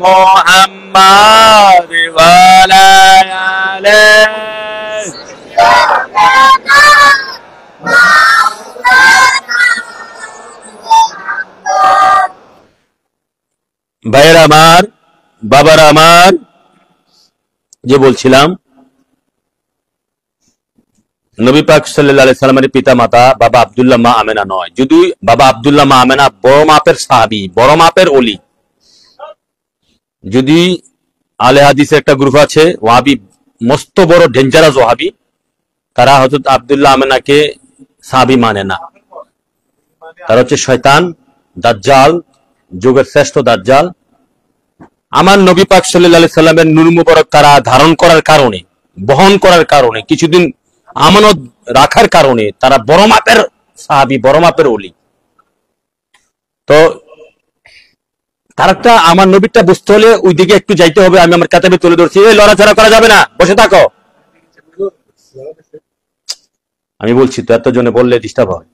মুহাম্মাদ ওয়া আলা আলিহি ভাইয়েরা আমার, বাবারা আমার, যে বলছিলাম নবী পাক সাল্লাল্লাহু আলাইহি সাল্লামের পিতা মাতা বাবা আব্দুল্লাহ মা আমেনা নয়। যদি বাবা আব্দুল্লাহ মা আমেনা বড় মাপের সাহাবী, বড় মাপের ওলি। যদি আলে হাদিসের একটা গ্রুপ আছে ওয়াহাবি, মস্ত বড় ডেঞ্জারাস ওয়াহাবি, তারা হযরত আব্দুল্লাহ আমেনাকে সাহাবী মানে না। তারা হচ্ছে শয়তান, দাজ্জাল, যুগের শ্রেষ্ঠ দাজ্জাল। আমার নবী পাক সাল্লাল্লাহু আলাইহি সাল্লামের নূর মুবারক তারা ধারণ করার কারণে, বহন করার কারণে, কিছুদিন আমানত রাখার কারণে তারা বড় মাপের সাহাবী, বড় মাপের ওলি। তো তারটা আমার নবীটা বুঝতে হলে ওই দিকে একটু যাইতে হবে। আমি আমার কাতাবে তুলে ধরছি, এই লড়াচড়া করা যাবে না, বসে থাকো। আমি বলছি তো, এত জনে বললে ডিস্টার্ব হয়।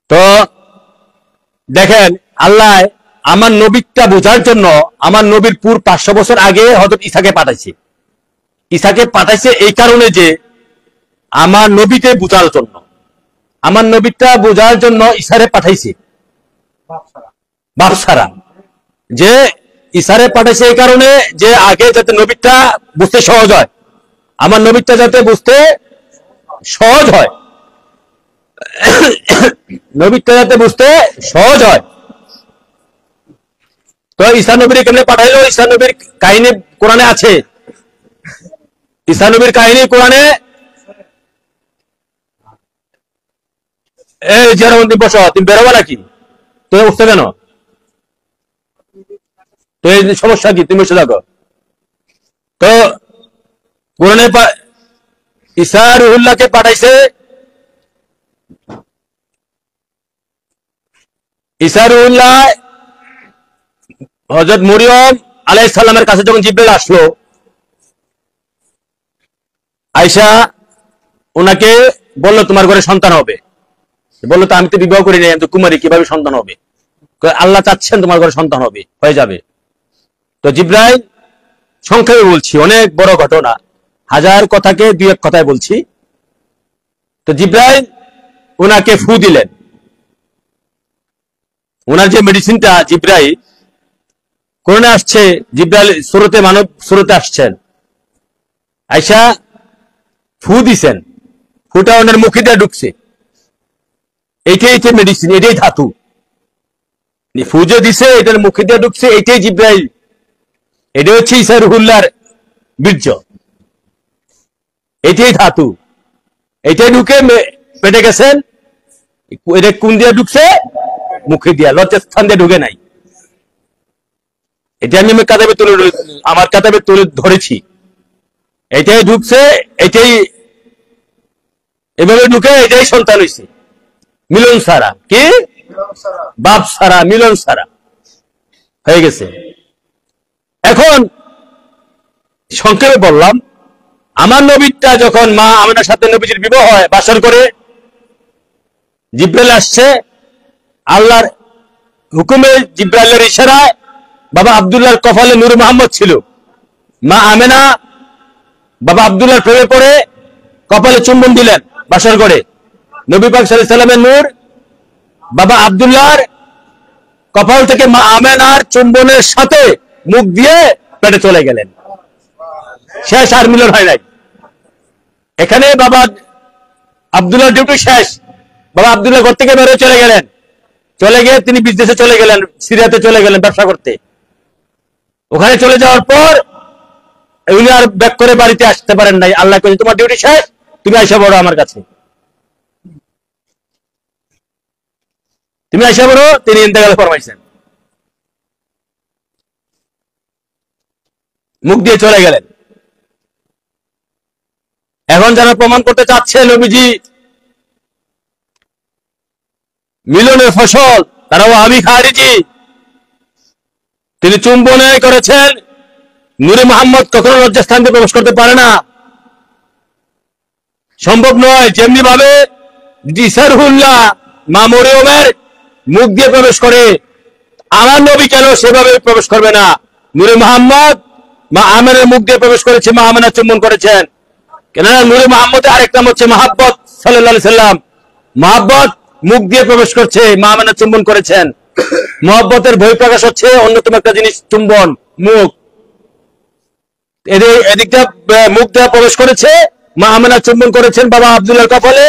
তো দেখেন, আল্লাহ আমার নবীটা বোঝার জন্য আমার নবীর পুর 500 বছর আগে হযরত ঈসাকে পাঠাইছে। ঈসাকে পাঠাইছে এই কারণে যে আমার নবীকে বোঝার জন্য, আমার নবীটা বোঝার জন্য ঈসারে পাঠাইছে বাপসারা। যে ঈসারে পাঠাইছে এই কারণে যে আগে যাতে নবীটা বুঝতে সহজ হয়, আমার নবীটা যাতে বুঝতে সহজ হয়, নবীটা যাতে বুঝতে সহজ হয়। তো ঈসা নবীর কেমনে পাঠাইলো? ঈসা নবীর কাহিনী কোরআনে আছে। ঈসা নবীর কাহিনী কোরআনে, এই যেরকম বসো, তুমি বেরোবা নাকি? তুমি উঠতে কেন? তো এই সমস্যা কি? তুমি বসে থাকো। তো কোরআনে ঈসা রুহুল্লাহকে পাঠাইছে। ঈসা রুহুল্লাহ হযরত মরিয়ম আলাইহিস সালামের কাছে যখন জিবরাইল আসলো, আয়েশা ওনাকে বলল তোমার ঘরে সন্তান হবে। বললো তো আমি তো বিবাহ করি নাই, আমি তো কুমারী, কিভাবে সন্তান হবে? আল্লাহ চাচ্ছেন তোমার ঘরে সন্তান হবে, হয়ে যাবে। তো জিবরাইল, সংক্ষেপে বলছি, অনেক বড় ঘটনা, হাজার কথাকে দুই এক কথায় বলছি। তো জিবরাইল ওনাকে ফু দিলেন। ওনার যে মেডিসিনটা, জিবরাইল কোরআনে আসছে, জিবরাইল সুরতে মানব সুরতে আসছেন, আয়েশা ফু দিছেন, ফুটা ওনার মুখে দিয়ে ঢুকছে। এটাই হচ্ছে মেডিসিন, এটাই ধাতু। ফু যে দিছে, এটার মুখে দিয়ে ঢুকছে, এটাই জিবরাইল, এটা হচ্ছে ঈসা রুহুল্লাহর বীর্য, এটাই ধাতু। এটাই ঢুকে পেটে গেছেন। এটা কোন দিয়ে ঢুকছে? মুখে দিয়া, লজ্জাস্থান দিয়ে ঢুকে নাই। এটা আমি আমার কাতাবে তুলে ধরেছি। এটাই ঢুকছে, এটাই এভাবে ঢুকে, এটাই সন্তান হয়েছে। মিলন সারা, কি বাপ সারা, মিলন সারা হয়ে গেছে। এখন সংক্ষেপে বললাম, আমার নবীটা যখন মা আমেনার সাথে নবীজির বিবাহ হয়, বাসর করে, জিবরাইল আসছে, আল্লাহর হুকুমে, জিবরাইলের ইশারায় বাবা আব্দুল্লাহর কপালে নূর মোহাম্মদ ছিল। মা আমেনা বাবা আব্দুল্লাহর প্রেমে পড়ে কপালে চুম্বন দিলেন বাসর করে। নবী পাক সাল্লাল্লাহু আলাইহি সাল্লামের নূর বাবা আব্দুল্লাহর কপাল থেকে মা আমেনার চুম্বনের সাথে মুখ দিয়ে পেটে চলে গেলেন। শেষ, আর মিলন হয় নাই। এখানে বাবা আব্দুল্লাহর ডিউটি শেষ। বাবা আব্দুল্লাহ ঘর থেকে বেরোয় চলে গেলেন। চলে গিয়ে তিনি বিদেশে চলে গেলেন, সিরিয়াতে চলে গেলেন ব্যবসা করতে। ওখানে চলে যাওয়ার পর উনি আর ব্যাক করে বাড়িতে আসতে পারেন নাই। আল্লাহ কইলেন তোমার ডিউটি শেষ, তুমি আইসা বড় আমার কাছে, তুমি আইসা বড়। তিনি ইন্তেকাল ফরমাইছেন, মুখ দিয়ে চলে গেলেন। এখন যারা প্রমাণ করতে চাচ্ছে নবীজি মিলনের ফসল, তারাও আমি খারিজি। তিনি চুম্বনে করেছেন। নূরে মোহাম্মদ কখনো লজ্জাস্থান দিয়ে প্রবেশ করতে পারে না, সম্ভব নয়। যেমনি ভাবে জিসারহুল্লাহ মা মরিয়মের মুখ দিয়ে প্রবেশ করে, আমার নবী কেন সেভাবে প্রবেশ করবে না? নূরে মোহাম্মদ মা আমেনার মুখ দিয়ে প্রবেশ করেছে, মা আমেনা চুম্বন করেছেন। কেননা নূরে মোহাম্মদের আরেক নাম হচ্ছে মাহাব্বত সাল্লাল্লাহু আলাইহি সাল্লাম। মাহাব্বত মুখ দিয়ে প্রবেশ করছে, মা আমেনা চুম্বন করেছেন। মহব্বতের বই প্রকাশ হচ্ছে অন্যতম একটা জিনিস চুম্বন, মুখ। এদিকটা মুখ দিয়ে প্রবেশ করেছে, মা আমেনা চুম্বন করেছেন বাবা আব্দুল্লাহর কপালে,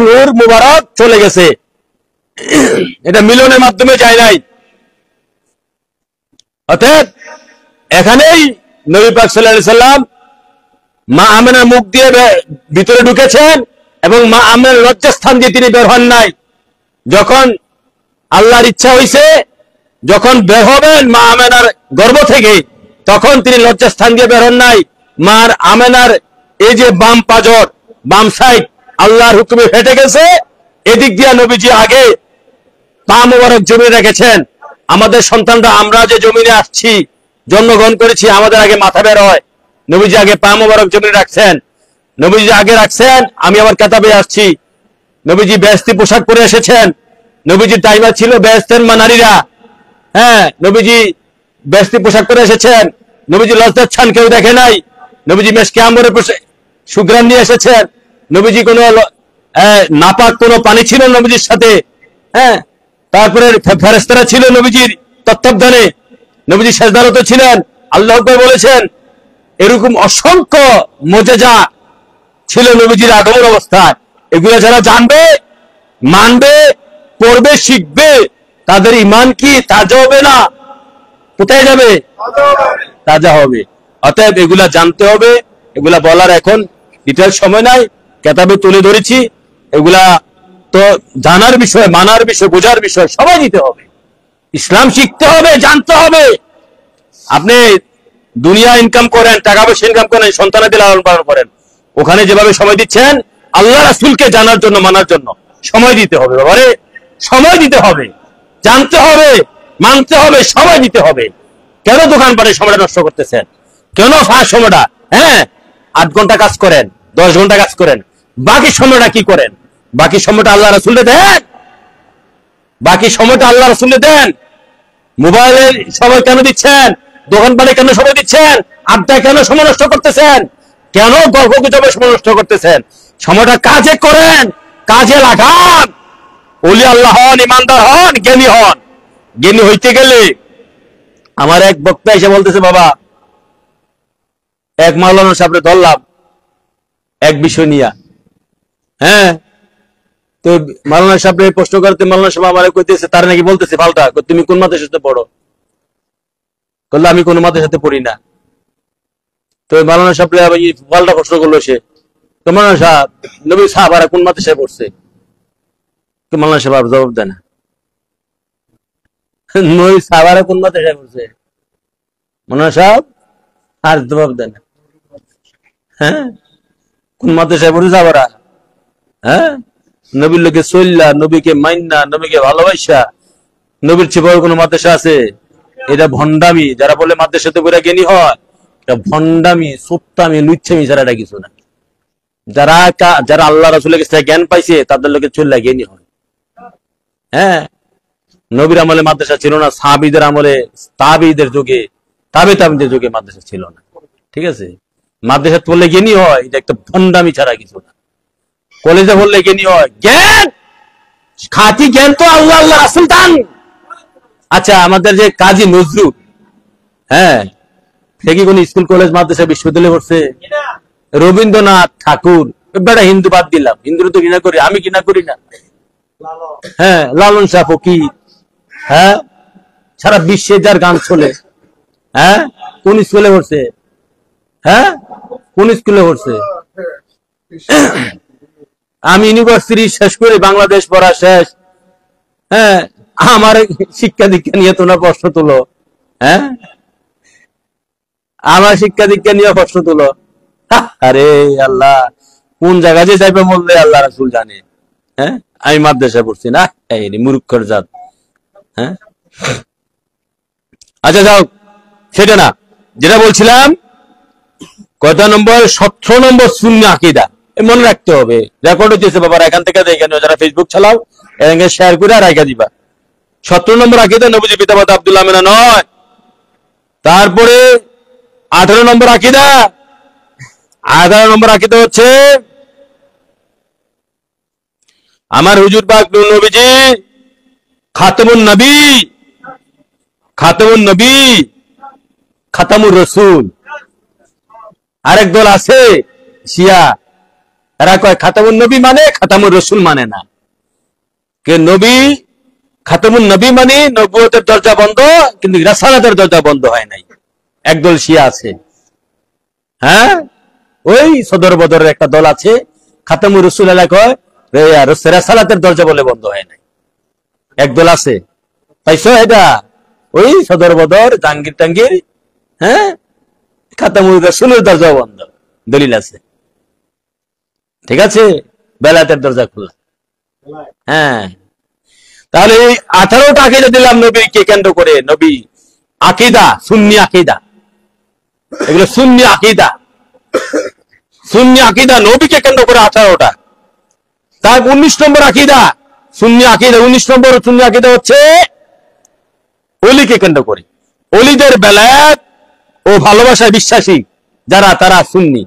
নূর মুবারক চলে গেছে। এটা মিলনের মাধ্যমে যায় নাই। অতএব এখানেই নবী পাক সাল্লাল্লাহু আলাইহি সাল্লাম মা আমেনার মুখ দিয়ে ভিতরে ঢুকেছেন এবং মা আমেনার লজ্জাস্থান দিয়ে তিনি বের হন নাই। যখন আল্লাহর ইচ্ছা হইছে, যখন বের হবেন মা আমেনার গর্ভ থেকে, তখন তিনি লজ্জাস্থান দিয়ে বের হন নাই। মার আমেনার এই যে বাম পাজর, বাম সাইড আল্লাহর হুকুমে ফেটে গেছে। এদিক দিয়ে নবীজি আগে পা মোবারক জমিনে রেখেছেন। আমাদের সন্তানরা, আমরা যে জমিনে আসছি, জন্মগ্রহণ করেছি, আমাদের আগে মাথা বের হয়। নবীজি আগে পা মোবারক জমিনে রাখছেন। নবীজি আগে রাখছেন, আমি আবার কেতাবে আসছি। নবীজি বেহেশতি পোশাক পরে এসেছেন। নবীজির টাইমা ছিল বেহেশতের মা নারীরা। হ্যাঁ, নবীজি বেহেশতি পোশাক পরে এসেছেন। নবীজি লজ্জাচ্ছান কেউ দেখে নাই। নবীজি মেশকে আম্বরে সুগ্রাম নিয়ে এসেছেন। নবীজি কোনো নাপাক কোনো পানি ছিল নবীজির সাথে। হ্যাঁ, তারপরে ফেরেশতারা ছিল নবীজির তত্ত্বাবধানে। নবীজি সেজদারত ছিলেন। আল্লাহ বলেছেন, এরকম অসংখ্য মুজিজা ছিল নবীজির আগমন অবস্থায়। এগুলো যারা জানবে, মানবে, পড়বে, শিখবে, তাদের ঈমান কি তাজা হবে না? কোথায় যাবে? তাজা হবে। অতএব এগুলা জানতে হবে। এগুলা বলার এখন ডিটেইলস সময় নাই, কেতাবে তুলে ধরেছি। এগুলা তো জানার বিষয়, মানার বিষয়, বোঝার বিষয়, সবাই দিতে হবে। ইসলাম শিখতে হবে, জানতে হবে। আপনি দুনিয়া ইনকাম করেন, টাকা পয়সা ইনকাম করেন, সন্তানাদের লালন পালন করেন, ওখানে যেভাবে সময় দিচ্ছেন আল্লাহ রাসূলকে জানার জন্য, মানার জন্য সময় দিতে হবে। বাবারে, সময় দিতে হবে, জানতে হবে, মানতে হবে, সময় দিতে হবে। কেন দোকানপাটে সময়টা নষ্ট করতেছেন? কেন ফাঁস সময়টা? হ্যাঁ, 8 ঘন্টা কাজ করেন, 10 ঘন্টা কাজ করেন, বাকি সময়টা কি করেন? বাকি সময়টা আল্লাহ রাসূলকে দেন। বাকি সময়টা আল্লাহ রাসূলকে দেন। মোবাইলে সময় কেন দিচ্ছেন? দোকানপাটে কেন সময় দিচ্ছেন? আড্ডায় কেন সময় নষ্ট করতেছেন? কেন গল্প গুজবে সময় নষ্ট করতেছেন? সময়টা কাজে করেন, কাজে লাগান। ওলি আল্লাহ হন, ইমানদার হন, জ্ঞানী হন। জ্ঞানী হইতে গেলে, আমার এক বক্তা এসে বলতেছে, বাবা এক মাওলানা সাহেবরে ধরলাম এক বিষয় নিয়া। হ্যাঁ, তো মাওলানা সাহেবরে প্রশ্ন করতে, মাওলানা সাহেব আমার কইতেছে, তার নাকি বলতেছে পাল্টা, তুমি কোন মাদ্রাসাতে পড়ো? বললো আমি কোন মাদ্রাসাতে পড়ি না। তো মাওলানা সাহেবরে পাল্টা প্রশ্ন করলো সে, তো মাওলানা সাহেব, নবী সাহেব আর কোন মাদ্রাসায় পড়ছে? তো মাওলানা সাহেব জবাব দেয় না। নবী সাহেব আর কোন মাদ্রাসায় পড়ছে? মাওলানা সাহেব আর জবাব দেয় না। হ্যাঁ, কোন মাদ্রাসায় পড়ছে যাবারা? হ্যাঁ, নবীর লোকে চল্লা, নবীকে মাইন্না, নবীকে ভালোবাসা, নবীর চেয়ে কোন মাদ্রাসা আছে? এটা ভণ্ডামি। যারা বলে মাদ্রাসাতে পড়ে জ্ঞানী হয়, এটা ভণ্ডামি, সুত্তামি, লুচ্ছামি ছাড়া এটা কিছু না। যারা আল্লাহ রাসূলের কাছে জ্ঞান পাইছে, তাদের লোকে চল্লা জ্ঞানী হয়। হ্যাঁ, নবীর আমলে মাদ্রাসা ছিল না, সাহাবীদের আমলে, তাবিদের যুগে, তাবিদের যুগে মাদ্রাসা ছিল না। ঠিক আছে, মাদ্রাসা পড়লে জ্ঞানী হয়, এটা একটা ভণ্ডামি ছাড়া কিছু না। কলেজে পড়লে জ্ঞানী হয়, জ্ঞান, খাঁটি জ্ঞান তো আল্লাহ আল্লাহ রাসূল দান। আচ্ছা, আমাদের যে কাজী নজরুল, হ্যাঁ, সে কি কোন স্কুল কলেজ মাদ্রাসা বিশ্ববিদ্যালয়ে পড়ছে? রবীন্দ্রনাথ ঠাকুর, বেটা হিন্দু বাদ দিলাম, হিন্দুর তো ঘৃণা করি, আমি ঘৃণা করি না। হ্যাঁ, লালন শাহ ফকির, হ্যাঁ, সারা বিশ্বে যার গান চলে, হ্যাঁ, কোন স্কুলে পড়ছে? হ্যাঁ, কোন স্কুলে পড়ছে? আমি ইউনিভার্সিটি শেষ করে বাংলাদেশ পড়া শেষ, হ্যাঁ, আমার শিক্ষা দীক্ষা নিয়ে তোমরা প্রশ্ন তুলো, হ্যাঁ, আমার শিক্ষা দীক্ষা নিয়ে প্রশ্ন তুলো। আরে আল্লাহ, কোন জায়গায় যে যাইবে বললে আল্লাহ রাসূল জানে। হ্যাঁ, আমি মাদ্রাসা পড়ছি না, এই মূর্খের জাত। হ্যাঁ, আচ্ছা যাও, সেটা না, যেটা বলছিলাম, কয়টা নম্বর? 17 নম্বর সুন্নি আকীদা। মনে রাখতে হবে, রেকর্ড হচ্ছে বাবা, এখান থেকে দেখে নিও, যারা ফেসবুক চালাও এখানে শেয়ার করে আর রাখা দিবা। 17 নম্বর আকীদা নবীজি পিতামাতা আব্দুল্লাহ আমিনা নয়। তারপরে 18 নম্বর আকীদা, 18 নম্বর আকীদা হচ্ছে আমার হুজুর পাক নবীজি খাতামুন নবী, খাতামুন নবী, খাতামুর রাসূল। আরেক দল আছে শিয়া, এরা কয় খাতামুন নবী মানে খাতামুর রাসূল মানে না। কে নবী খাতামুন নবী মানে নবুয়তের দরজা বন্ধ, কিন্তু রাসালাতের দরজা বন্ধ হয় নাই। একদল শিয়া আছে, হ্যাঁ, ওই সদর বদরের একটা দল আছে, খাতামুর রাসূল আলাইহি কয় রাসালাতের দরজা বলে বন্ধ হয় নাই। একদল আছে, পাইছো এটা? ওই সদর বদর, জাঙ্গির টাঙ্গির, হ্যাঁ, খাতামুর রাসূলের দরজা বন্ধ, দলিল আছে। ঠিক আছে, বেলায়েতের দরজা খোলা। হ্যাঁ, তাহলে এই 18টা আকীদা দিলাম নবীকে কেন্দ্র করে, নবী আকীদা, সুন্নি আকীদা, এগুলো সুন্নি আকীদা। সুন্নি আকীদা নবীকে কেন্দ্র করে 18টা। তার 19 নম্বর আকীদা, সুন্নি আকীদা 19 নম্বর সুন্নি আকীদা হচ্ছে ওলিকে কেন্দ্র করে, ওলিদের বেলায়েত ও ভালোবাসায় বিশ্বাসী যারা, তারা সুন্নি।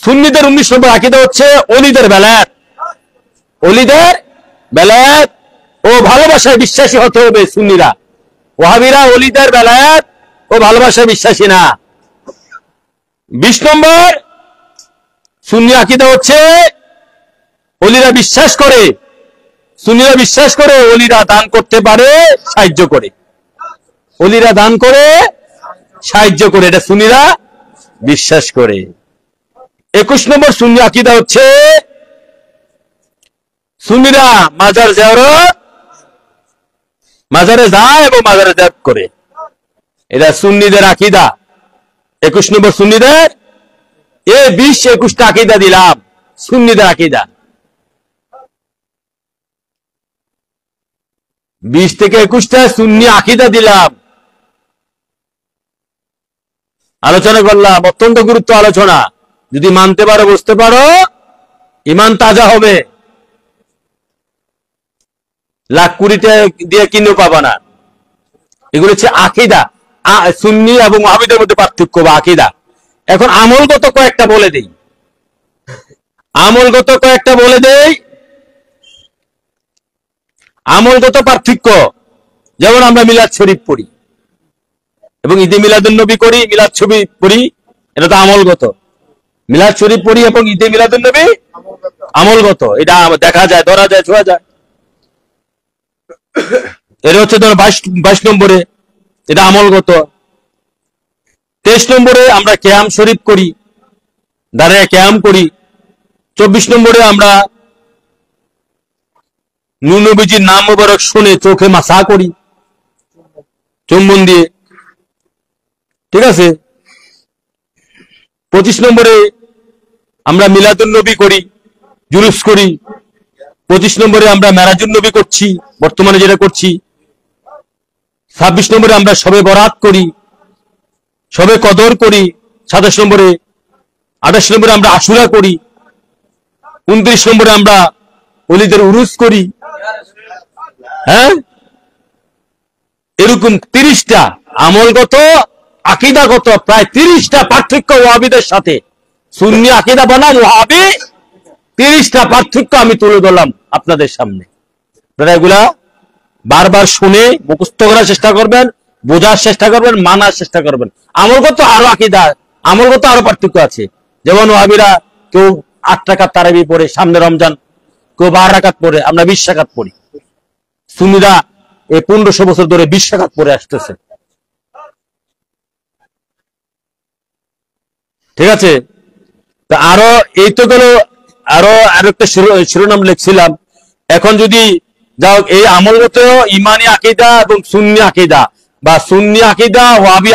সুন্নিদের 19 নম্বর আকীদা হচ্ছে ওলিদের বেলায়েত, ওলিদের বেলায়েত ও ভালোবাসায় বিশ্বাসী হতে হবে সুন্নিরা। ওয়াহাবিরা ওলিদের বেলায়েত ও ভালোবাসায় বিশ্বাসী না। 20 নম্বর সুন্নি আকীদা হচ্ছে ওলিরা বিশ্বাস করে, সুন্নিরা বিশ্বাস করে ওলিরা দান করতে পারে, সাহায্য করে, ওলিরা দান করে, সাহায্য করে, এটা সুন্নিরা বিশ্বাস করে। 21 নম্বর সুন্নি আকীদা হচ্ছে সুন্নিরা মাজার জিয়ারত, মাজারে যায় এবং মাজারে জিয়ারত করে, এটা সুন্নিদের আকীদা। 21 নম্বর সুন্নিদের, এই 20-21টা আকীদা দিলাম সুন্নিদের আকীদা। 20 থেকে 21টা সুন্নি আকীদা দিলাম, আলোচনা করলাম, অত্যন্ত গুরুত্ব আলোচনা। যদি মানতে পারো, বুঝতে পারো, ইমান তাজা হবে, লাখ কোটিটা দিয়ে কিনেও পাবা না। এগুলো হচ্ছে আকীদা। সুন্নি এবং ওয়াহাবিদের মধ্যে পার্থক্য বা আকীদা। এখন আমলগত কয়েকটা বলে দেই, আমলগত কয়েকটা বলে দেই, আমলগত পার্থক্য। যেমন আমরা মিলাদ শরীফ পড়ি এবং ঈদে মিলাদুন নবী করি, মিলাদ শরীফ পড়ি, এটা তো আমলগত। মিলাদ শরীফ পড়ি এবং ঈদে মিলাদুন নবী আমলগত, এটা দেখা যায়, ধরা যায়, ছোঁয়া যায়। এটা হচ্ছে ধরো 22 নম্বরে, এটা আমলগত। 23 নম্বরে আমরা কিয়াম শরীফ করি, দাঁড়ায় কিয়াম করি। 24 নম্বরে আমরা নূর নবীজির নাম মোবারক শুনে চোখে মাসা করি চুম্বন দিয়ে, ঠিক আছে। 25 নম্বরে আমরা মিলাদুন নবী করি, জুলুস করি। 25 নম্বরে আমরা মেরাজুন নবী করছি, বর্তমানে যেটা করছি। 26 নম্বরে আমরা শবে বরাত করি, শবে কদর করি। 27 নম্বরে, 28 নম্বরে আমরা আশুরা করি। 29 নম্বরে আমরা ওলিদের উরুস করি, হ্যাঁ। এরকম 30টা আমলগত আকীদাগত প্রায় 30টা পার্থক্য ওয়াহাবিদের সাথে। সুন্নি আকীদা বনাম ওয়াহাবি 30টা পার্থক্য আমি তুলে ধরলাম আপনাদের সামনে। আপনারা এগুলা বারবার শুনে মুখস্থ করার চেষ্টা করবেন, বোঝার চেষ্টা করবেন, মানার চেষ্টা করবেন। আমলগত আরো আকীদা, আমলগত আরো পার্থক্য আছে। যেমন ওয়াহাবিরা কেউ 8 রাকাত তারাবি পড়ে সামনে রমজান, কেউ 12 রাকাত পড়ে, আমরা 20 রাকাত পড়ি। সুন্নিরা এই 1500 বছর ধরে 20 রাকাত পড়ে আসতেছে। ঠিক আছে, তা আরো এই তো গেল, আরো একটা শিরোনাম লিখছিলাম। এখন যদি যাও এই আমলগত ইমানি আকীদা এবং সুন্নি আকীদা বা সুন্নি আকীদা ওয়াহাবি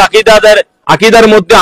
আকীদার মধ্যে